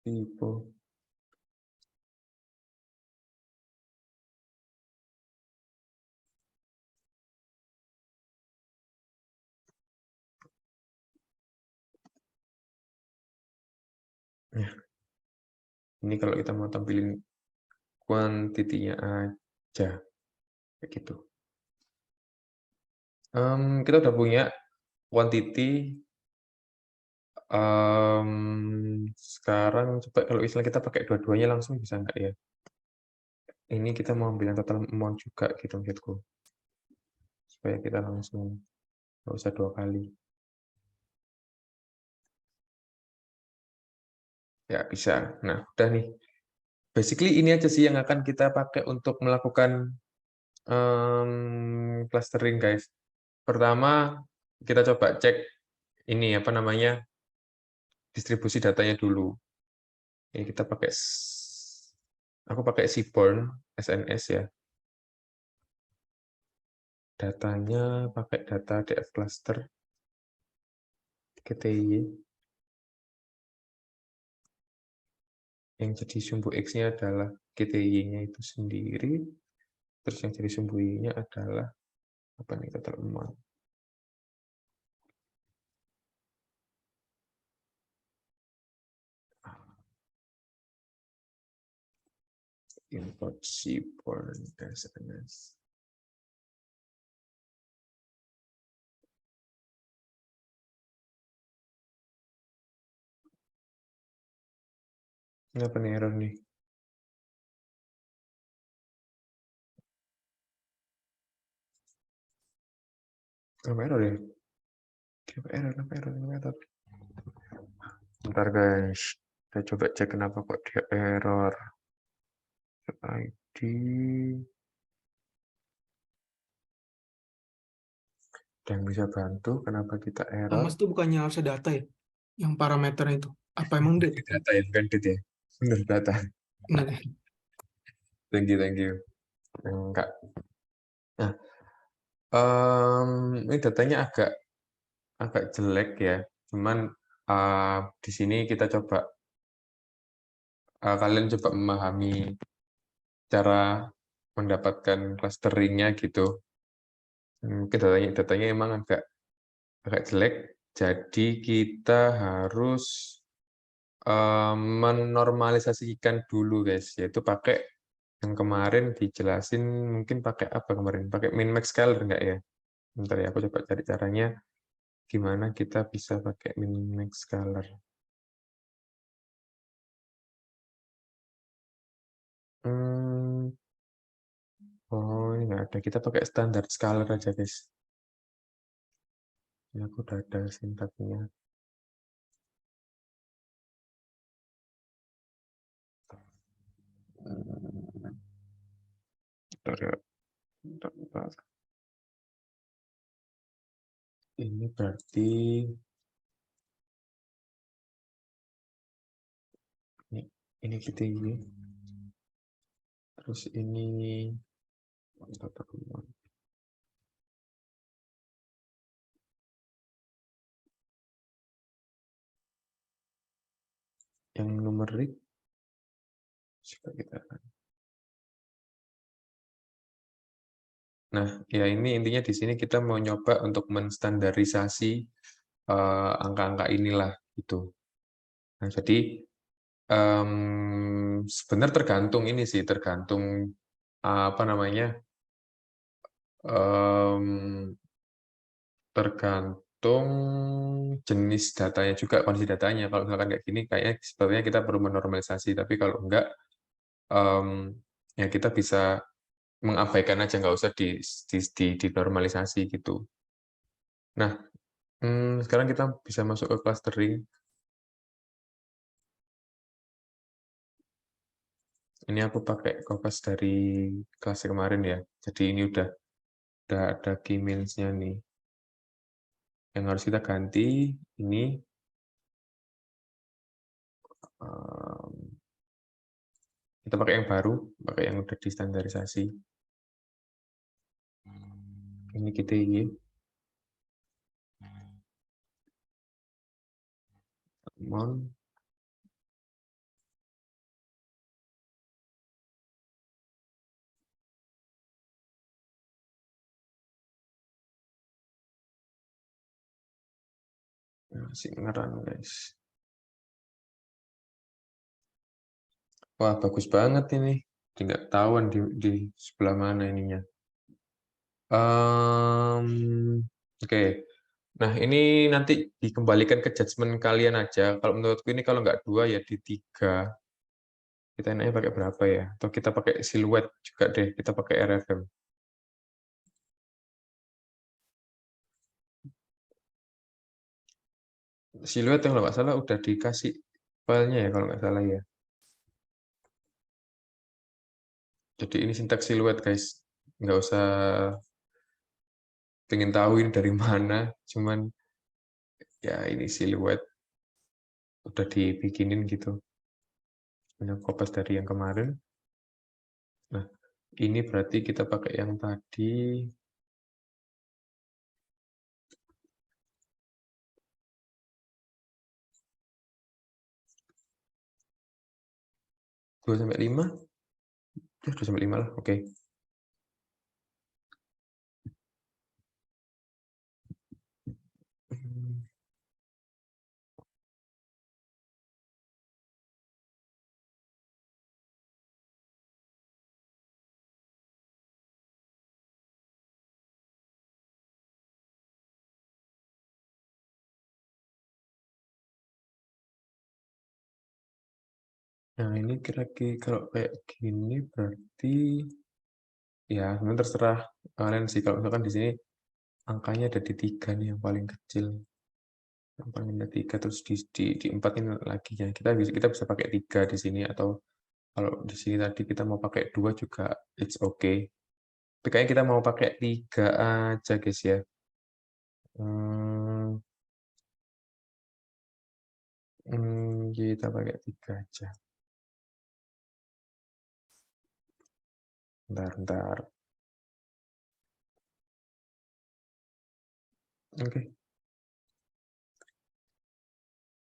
Tipe. Ya. Ini kalau kita mau tampilin kuantitinya aja, kayak gitu. Kita udah punya quantity. Sekarang coba kalau istilah kita pakai dua-duanya langsung bisa nggak ya? Ini kita mau ambil yang total amount juga gitu maksudku. Supaya kita langsung nggak usah dua kali. Ya bisa. Nah, udah nih. Basically ini aja sih yang akan kita pakai untuk melakukan clustering, guys. Pertama, kita coba cek ini apa namanya distribusi datanya dulu. Ini kita pakai, aku pakai Seaborn SNS ya. Datanya pakai data DF cluster QTY. Yang jadi sumbu X-nya adalah QTY-nya itu sendiri. Terus yang jadi sumbu Y-nya adalah apa nih, total amount. Import Seaborn SNS. Ini apa nih error nih? Kenapa error ya? Kenapa error? Bentar guys, kita coba cek kenapa kok dia error. ID. Dan bisa bantu kenapa kita error? Mas itu bukannya harusnya data ya? Yang parameternya itu. Apa emang data? Data ya, bukan data ya. Bener data. Nah, Thank you. Enggak. Nah, ini datanya agak jelek ya. Cuman di sini kita coba kalian coba memahami cara mendapatkan clusteringnya gitu. Mungkin datanya emang agak jelek. Jadi kita harus menormalisasikan dulu guys, yaitu pakai yang kemarin dijelasin, mungkin pakai apa kemarin? Pakai min max scaler enggak ya? Bentar ya, aku coba cari caranya gimana kita bisa pakai min-max color. Oh, ini nggak ada. Kita pakai standar scalar aja, guys. Ini aku udah ada sintaknya. Bentar ya. Bentar. Ini berarti ini kita ini. Terus ini yang numerik juga kita. Nah, ya ini intinya di sini kita mau nyoba untuk menstandarisasi angka-angka inilah gitu. Nah, jadi sebenarnya tergantung ini sih, tergantung apa namanya, tergantung jenis datanya juga, kondisi datanya. Kalau misalkan kayak gini, kayaknya sebenarnya kita perlu menormalisasi. Tapi kalau enggak, ya kita bisa mengabaikan aja, nggak usah dinormalisasi gitu. Nah, sekarang kita bisa masuk ke clustering. Ini aku pakai kopas dari kelas kemarin ya. Jadi ini udah ada key means-nya nih. Yang harus kita ganti ini kita pakai yang baru, pakai yang udah distandarisasi. Ini kita ini. Mon. Masih ngeran, guys. Wah, bagus banget ini. Tidak tahuan di sebelah mana ininya. Oke. Nah, ini nanti dikembalikan ke judgement kalian aja. Kalau menurutku ini kalau nggak 2 ya di 3. Kita enaknya pakai berapa ya? Atau kita pakai siluet juga deh. Kita pakai RFM. Siluet yang kalau nggak salah udah dikasih filenya ya kalau nggak salah ya. Jadi ini sintaks siluet, guys. Nggak usah pengen tahu ini dari mana. Cuman ya ini siluet udah dibikinin gitu. Ini kopas dari yang kemarin. Nah, ini berarti kita pakai yang tadi. 2-5? 2-5 lah, oke. Nah, ini kira-kira kalau kayak gini berarti ya sebenarnya terserah kalian sih. Kalau misalkan di sini angkanya ada di 3 nih yang paling kecil. Yang paling ada 3 terus di 4 ini lagi ya. Kita bisa pakai 3 di sini atau kalau di sini tadi kita mau pakai 2 juga it's okay. Tapi kayaknya kita mau pakai 3 aja, guys ya. Kita pakai 3 aja. Bentar. Oke.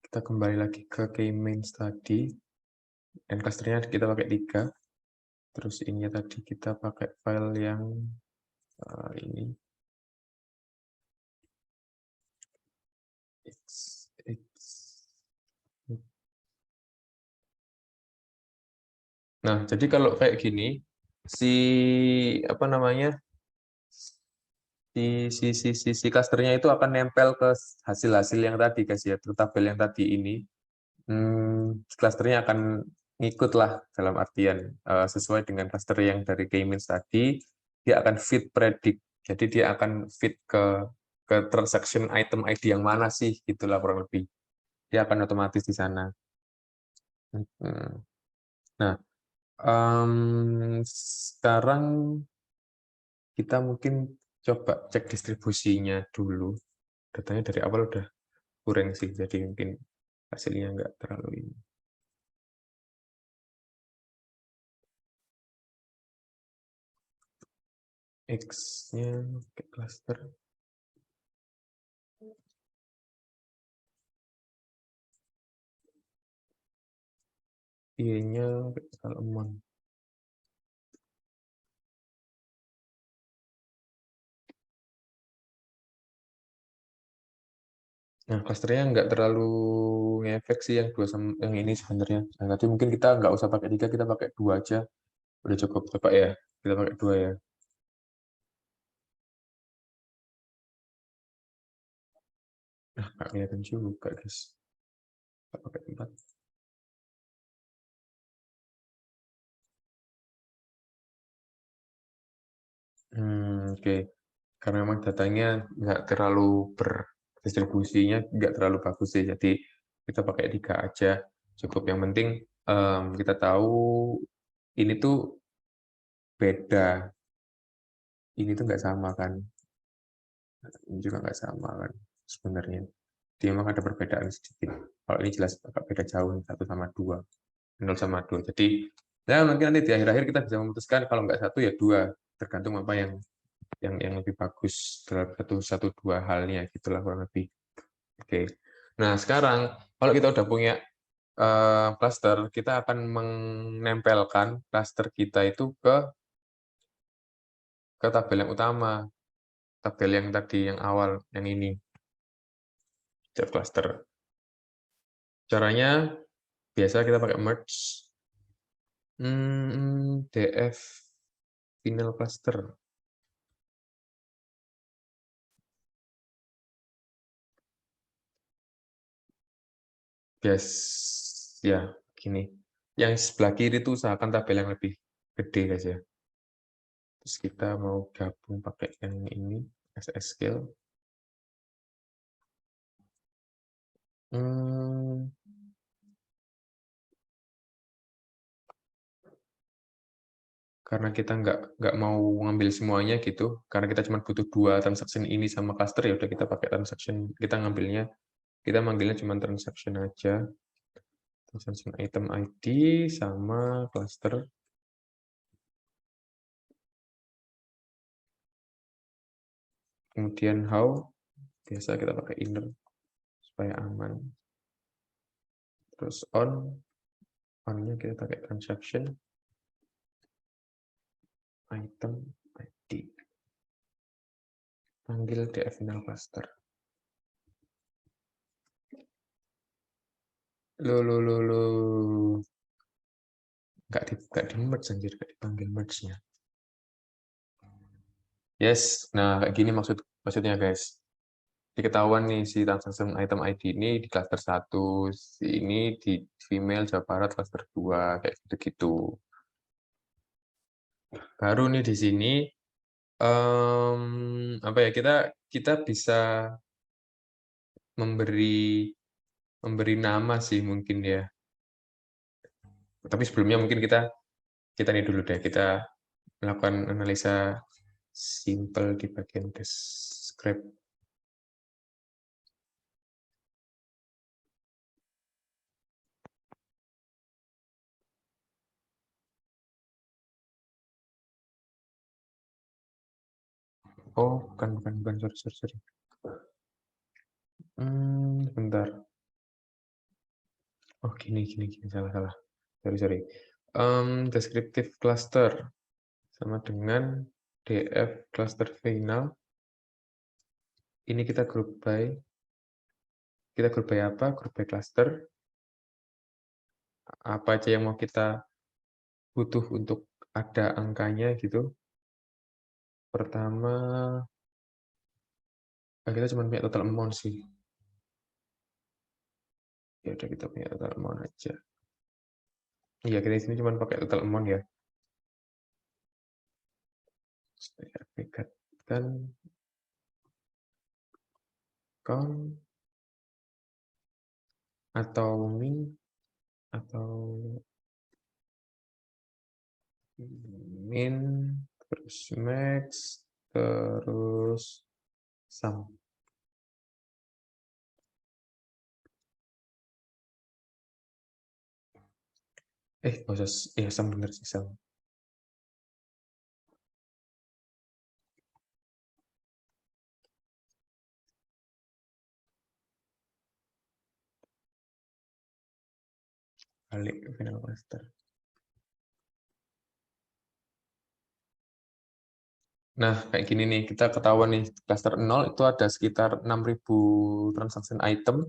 Kita kembali lagi ke key mains tadi. Dan clusternya kita pakai 3. Terus ini tadi kita pakai file yang ini. Nah, jadi kalau kayak gini, si apa namanya, si klasternya itu akan nempel ke hasil-hasil yang tadi guys ya, tabel yang tadi ini. Klasternya akan ngikut lah dalam artian sesuai dengan klaster yang dari K-means tadi, dia akan fit predict. Jadi dia akan fit ke transaction item ID yang mana sih, gitulah kurang lebih. Dia akan otomatis di sana. Nah, sekarang kita mungkin coba cek distribusinya dulu. Datanya dari awal udah kurang sih, jadi mungkin hasilnya nggak terlalu ini. X-nya ke cluster. Y-nya ke Salomon. Nah, clusternya nggak terlalu ngefek sih yang dua sama yang ini sebenarnya. Nah, tadi mungkin kita nggak usah pakai 3, kita pakai 2 aja. Udah cukup, coba ya. Kita pakai 2 ya. Nah, nggak kelihatan juga, guys. Kita pakai 4. Oke. Karena memang datanya nggak terlalu berdistribusinya, nggak terlalu bagus sih. Jadi kita pakai 3 aja. Cukup. Yang penting kita tahu ini tuh beda. Ini tuh nggak sama kan. Ini juga nggak sama kan sebenarnya. Dia memang ada perbedaan sedikit. Kalau ini jelas agak beda jauh, 1 sama 2. 0 sama 2. Jadi ya mungkin nanti di akhir-akhir kita bisa memutuskan kalau nggak 1 ya 2. Tergantung apa yang lebih bagus dalam satu dua halnya, gitulah kurang lebih. Oke. Nah, sekarang kalau kita udah punya cluster, kita akan menempelkan cluster kita itu ke tabel yang utama, tabel yang tadi yang awal, yang ini, def cluster. Caranya biasa kita pakai merge df final cluster. Ya, gini. Yang sebelah kiri itu usahakan tabel yang lebih gede guys ya. Terus kita mau gabung pakai yang ini, SS scale. Karena kita nggak mau ngambil semuanya gitu, karena kita cuma butuh 2 transaction ini sama cluster, ya udah kita pakai transaction, kita manggilnya cuma transaction aja. Transaction item ID sama cluster. Kemudian how, biasa kita pakai inner supaya aman. Terus on-nya kita pakai transaction item ID. Panggil df final cluster. Nggak di merge anjir, nggak dipanggil merge-nya. Yes, nah kayak gini maksudnya guys. Diketahuan nih si transaction item ID ini di cluster 1, si ini di female Jawa Barat cluster 2, kayak gitu-gitu. Baru nih di sini apa ya, kita bisa memberi nama sih mungkin ya. Tapi sebelumnya mungkin kita nih dulu deh, kita melakukan analisa simple di bagian describe. Oh, bukan, sorry. Bentar. Oh, gini, salah. Sorry. Descriptive cluster sama dengan df cluster final. Ini kita group by. Kita group by apa? Group by cluster. Apa aja yang mau kita butuh untuk ada angkanya gitu. Pertama, Kita cuma punya total amount sih. Ya udah kita punya total amount aja. Iya, kita di sini cuma pakai total amount ya. Saya aplikasikan count atau min atau min terus max terus sum. Nggak usah, ya sum bener sih sum. Balik ke final cluster. Nah, kayak gini nih, kita ketahuan nih, cluster 0 itu ada sekitar 6.000 transaction item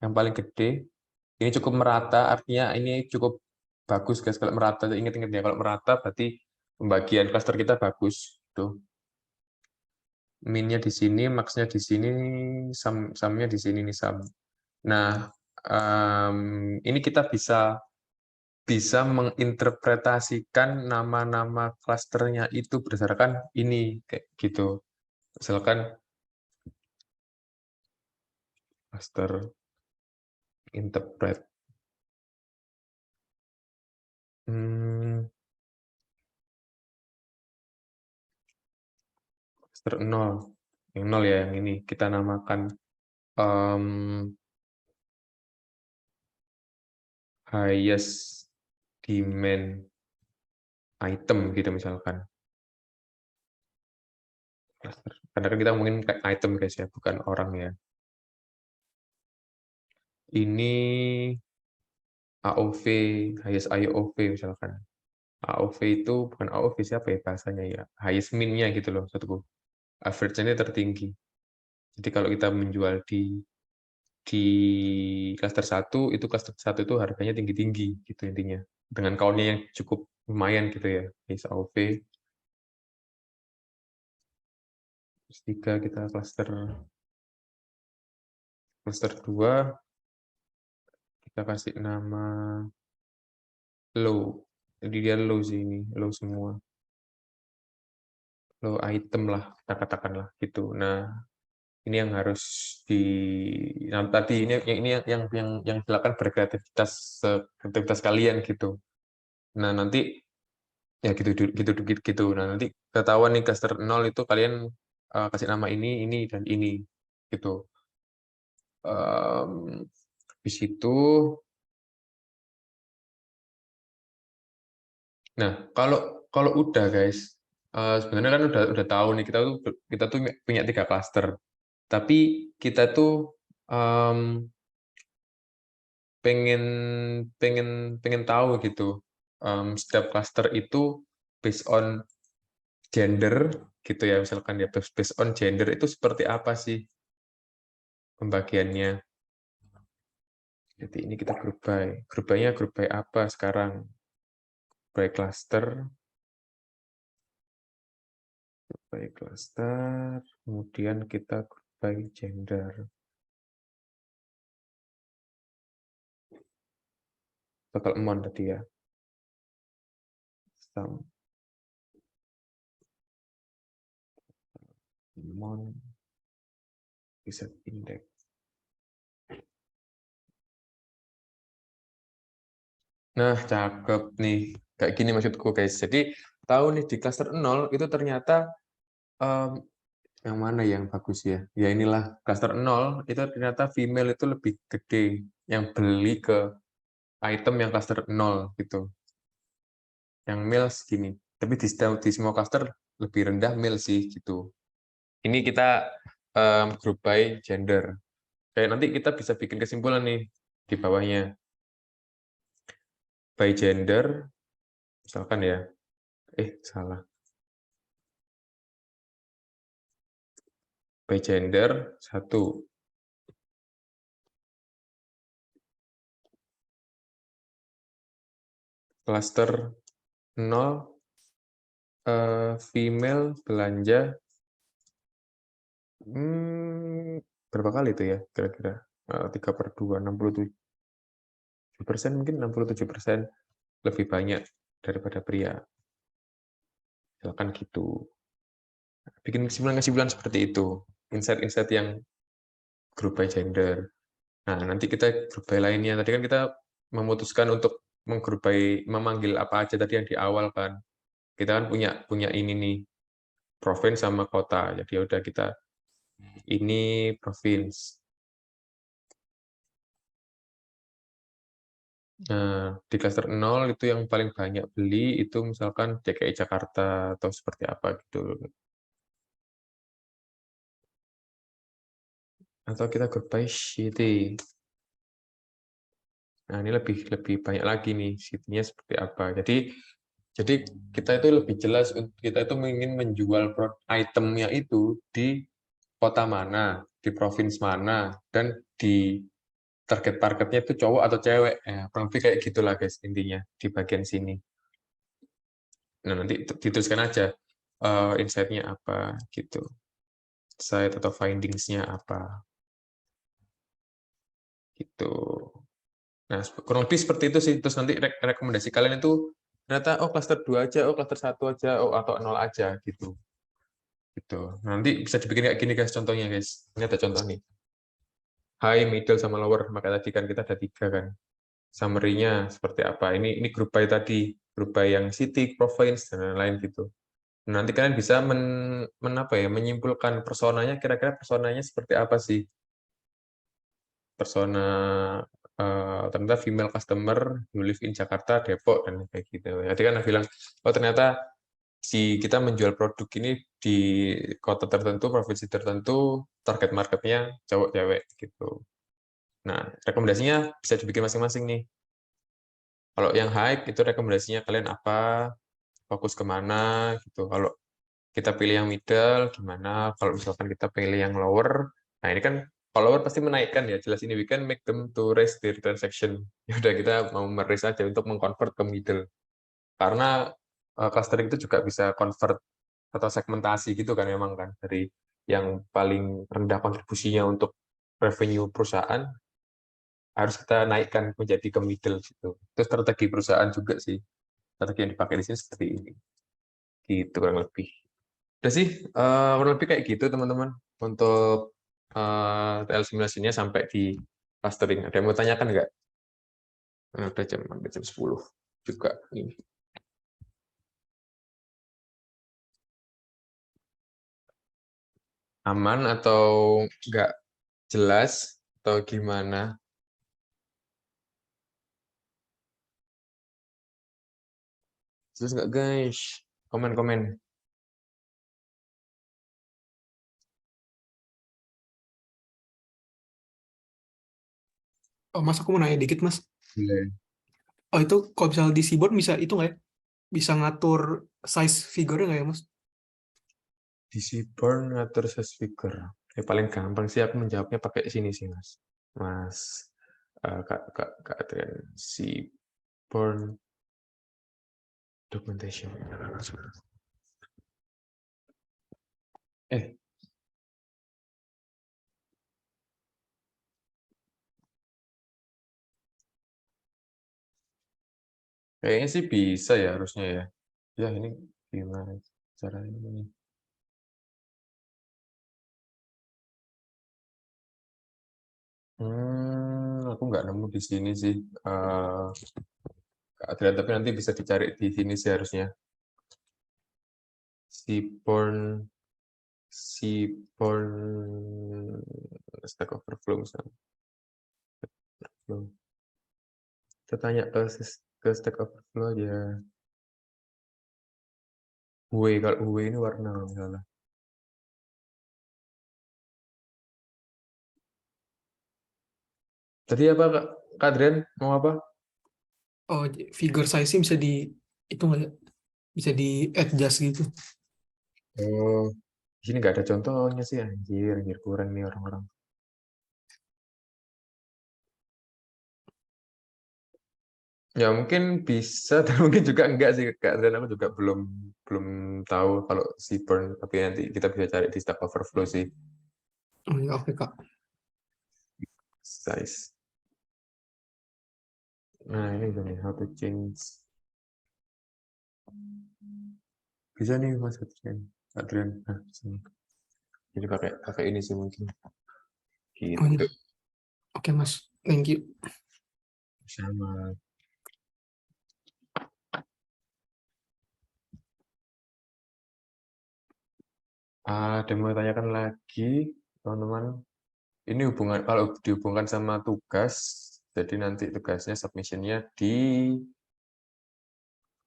yang paling gede. Ini cukup merata, artinya ini cukup bagus guys kalau merata. Ingat-ingat ya, kalau merata berarti pembagian cluster kita bagus. Tuh. Min-nya di sini, max-nya di sini, sum-nya di sini nih sum. Nah, ini kita bisa menginterpretasikan nama-nama klasternya itu berdasarkan ini kayak gitu. Misalkan cluster interpret. Cluster 0. Yang 0 ya, yang ini kita namakan highest demand item gitu misalkan. Karena kan kita ngomongin kayak item guys ya, bukan orang ya. Ini AOV, highest AOV misalkan. AOV itu bukan AOV siapa ya bahasanya ya, highest min-nya gitu loh, satuku. Average-nya tertinggi. Jadi kalau kita menjual di cluster 1, itu cluster 1 itu harganya tinggi-tinggi gitu intinya. Dengan count-nya yang cukup lumayan gitu ya, highest AOV. Terus 3 kita cluster 2, kita kasih nama low. Jadi dia low sih ini, low semua. Low item lah, kita katakanlah gitu. Nah, ini yang harus tadi ini yang silakan kreativitas kalian gitu. Nah, nanti ya gitu. Nah, nanti ketahuan nih cluster 0 itu kalian kasih nama ini dan ini gitu. Habis itu nah, kalau udah guys, sebenarnya kan udah tahu nih kita tuh punya 3 klaster. Tapi kita tuh pengen tahu gitu. Setiap klaster itu based on gender gitu ya, misalkan ya based on gender itu seperti apa sih pembagiannya. Jadi ini kita group by. Group by apa sekarang? By cluster. By cluster, kemudian kita group by gender. Total amount tadi ya. Sum. Amount. Bisa index. Nah, cakep nih. Kayak gini maksudku, guys. Jadi, tahu nih di cluster 0 itu ternyata yang mana yang bagus ya? Ya inilah, cluster 0 itu ternyata female itu lebih gede yang beli ke item yang cluster 0 gitu. Yang male segini. Tapi di semua cluster lebih rendah male sih gitu. Ini kita group by gender. Kayak nanti kita bisa bikin kesimpulan nih di bawahnya. By gender, misalkan ya, salah. By gender, 1. Cluster 0, female belanja Berapa kali itu ya kira-kira? 3/2, 67%, mungkin 67% lebih banyak daripada pria. Silakan gitu. Bikin kesimpulan-kesimpulan seperti itu. Insight-insight yang group by gender. Nah, nanti kita group by lainnya. Tadi kan kita memutuskan untuk memanggil apa aja tadi yang di awal kan. Kita kan punya ini nih, provinsi sama kota. Jadi ya udah kita ini provinsi. Nah, di klaster 0 itu yang paling banyak beli itu misalkan DKI Jakarta atau seperti apa gitu. Atau kita group by city. Nah, ini lebih banyak lagi nih city-nya seperti apa. Jadi kita itu lebih jelas, kita itu ingin menjual itemnya itu di kota mana, di provinsi mana, dan di target marketnya itu cowok atau cewek. Kurang lebih kayak gitulah guys intinya di bagian sini. Nah, nanti dituliskan aja insight-nya apa gitu. Insight atau findings-nya apa. Gitu. Nah, kurang lebih seperti itu sih. Terus nanti rekomendasi kalian itu ternyata klaster 2 aja, klaster 1 aja, atau 0 aja gitu. Gitu. Nanti bisa dibikin kayak gini guys contohnya guys. Ini ada contoh nih. High, middle, sama lower. Maka tadi kan kita ada 3 kan. Summary-nya seperti apa. Ini group by tadi. Group by yang city, province, dan lain-lain gitu. Nanti kalian bisa menyimpulkan personanya, kira-kira personanya seperti apa sih. Persona ternyata female customer who live in Jakarta, Depok, dan kayak gitu. Jadi kan bilang, ternyata kita menjual produk ini di kota tertentu, provinsi tertentu, target marketnya cowok-cewek gitu. Nah, rekomendasinya bisa dibikin masing-masing nih. Kalau yang hype itu rekomendasinya kalian apa, fokus kemana gitu. Kalau kita pilih yang middle, gimana? Kalau misalkan kita pilih yang lower, nah ini kan kalau lower pasti menaikkan ya, jelas ini we can make them to raise their transaction. Ya udah kita mau meraise aja untuk mengconvert ke middle. Karena clustering itu juga bisa convert atau segmentasi gitu kan memang kan dari yang paling rendah kontribusinya untuk revenue perusahaan harus kita naikkan menjadi ke middle gitu. Itu strategi perusahaan juga sih. Strategi yang dipakai di sini seperti ini. Gitu kurang lebih. Udah sih, kurang lebih kayak gitu teman-teman untuk TL simulasinya sampai di clustering. Ada yang mau tanyakan nggak? Udah jam 10 juga ini. Aman atau nggak jelas atau gimana? Terus nggak guys? Komen-komen. Oh, Mas, aku mau nanya dikit, Mas. Boleh. Oh, itu kalau misalnya di Seaboard bisa itu nggak ya? Bisa ngatur size figure nggak ya, Mas? Di Seaborn ngatur size figure. Paling gampang sih aku menjawabnya pakai sini sih Mas. Kak Adrian, Seaborn documentation. Kayaknya sih bisa ya harusnya ya. Ya ini gimana caranya ini? Aku nggak nemu di sini sih. Kak Adrian, tapi nanti bisa dicari di sini sih harusnya. Seaborn Stack Overflow misalnya. Kita tanya ke Stack Overflow aja. Kalau ini warna misalnya. Tadi apa Kak Adrian mau apa? Oh, figure size-nya bisa itu nggak ya? Bisa di adjust gitu. Oh, di sini nggak ada contohnya sih anjir kurang nih orang-orang. Ya mungkin bisa dan mungkin juga enggak sih Kak, dan aku juga belum tahu kalau Seaborn, tapi nanti kita bisa cari di Stack Overflow sih. Oh, ya, oke, Kak. Size. Nah, ini gini, how to change. Bisa nih Mas Adrian. Nah, bisa. Jadi pakai ini sih mungkin. Gitu. Oh, iya. Oke, Mas. Thank you. Sama. Ada yang mau tanyakan lagi, teman-teman? Ini kalau dihubungkan sama tugas, jadi nanti tugasnya submission-nya di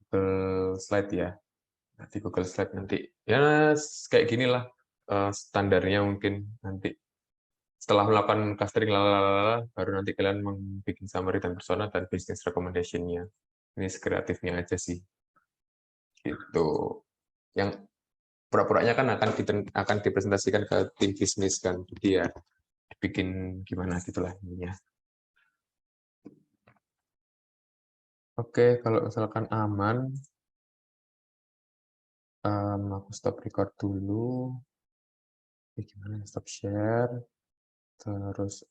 Google Slide ya. Di Google Slide nanti. Ya, kayak gini lah standarnya mungkin nanti. Setelah melakukan clustering, baru nanti kalian membuat summary dan persona dan business recommendation-nya. Ini kreatifnya aja sih. Gitu. Yang pura-puranya kan akan dipresentasikan ke tim bisnis kan. Jadi ya bikin gimana gitulah ininya. Oke, kalau misalkan aman, aku stop record dulu. Gimana stop share, terus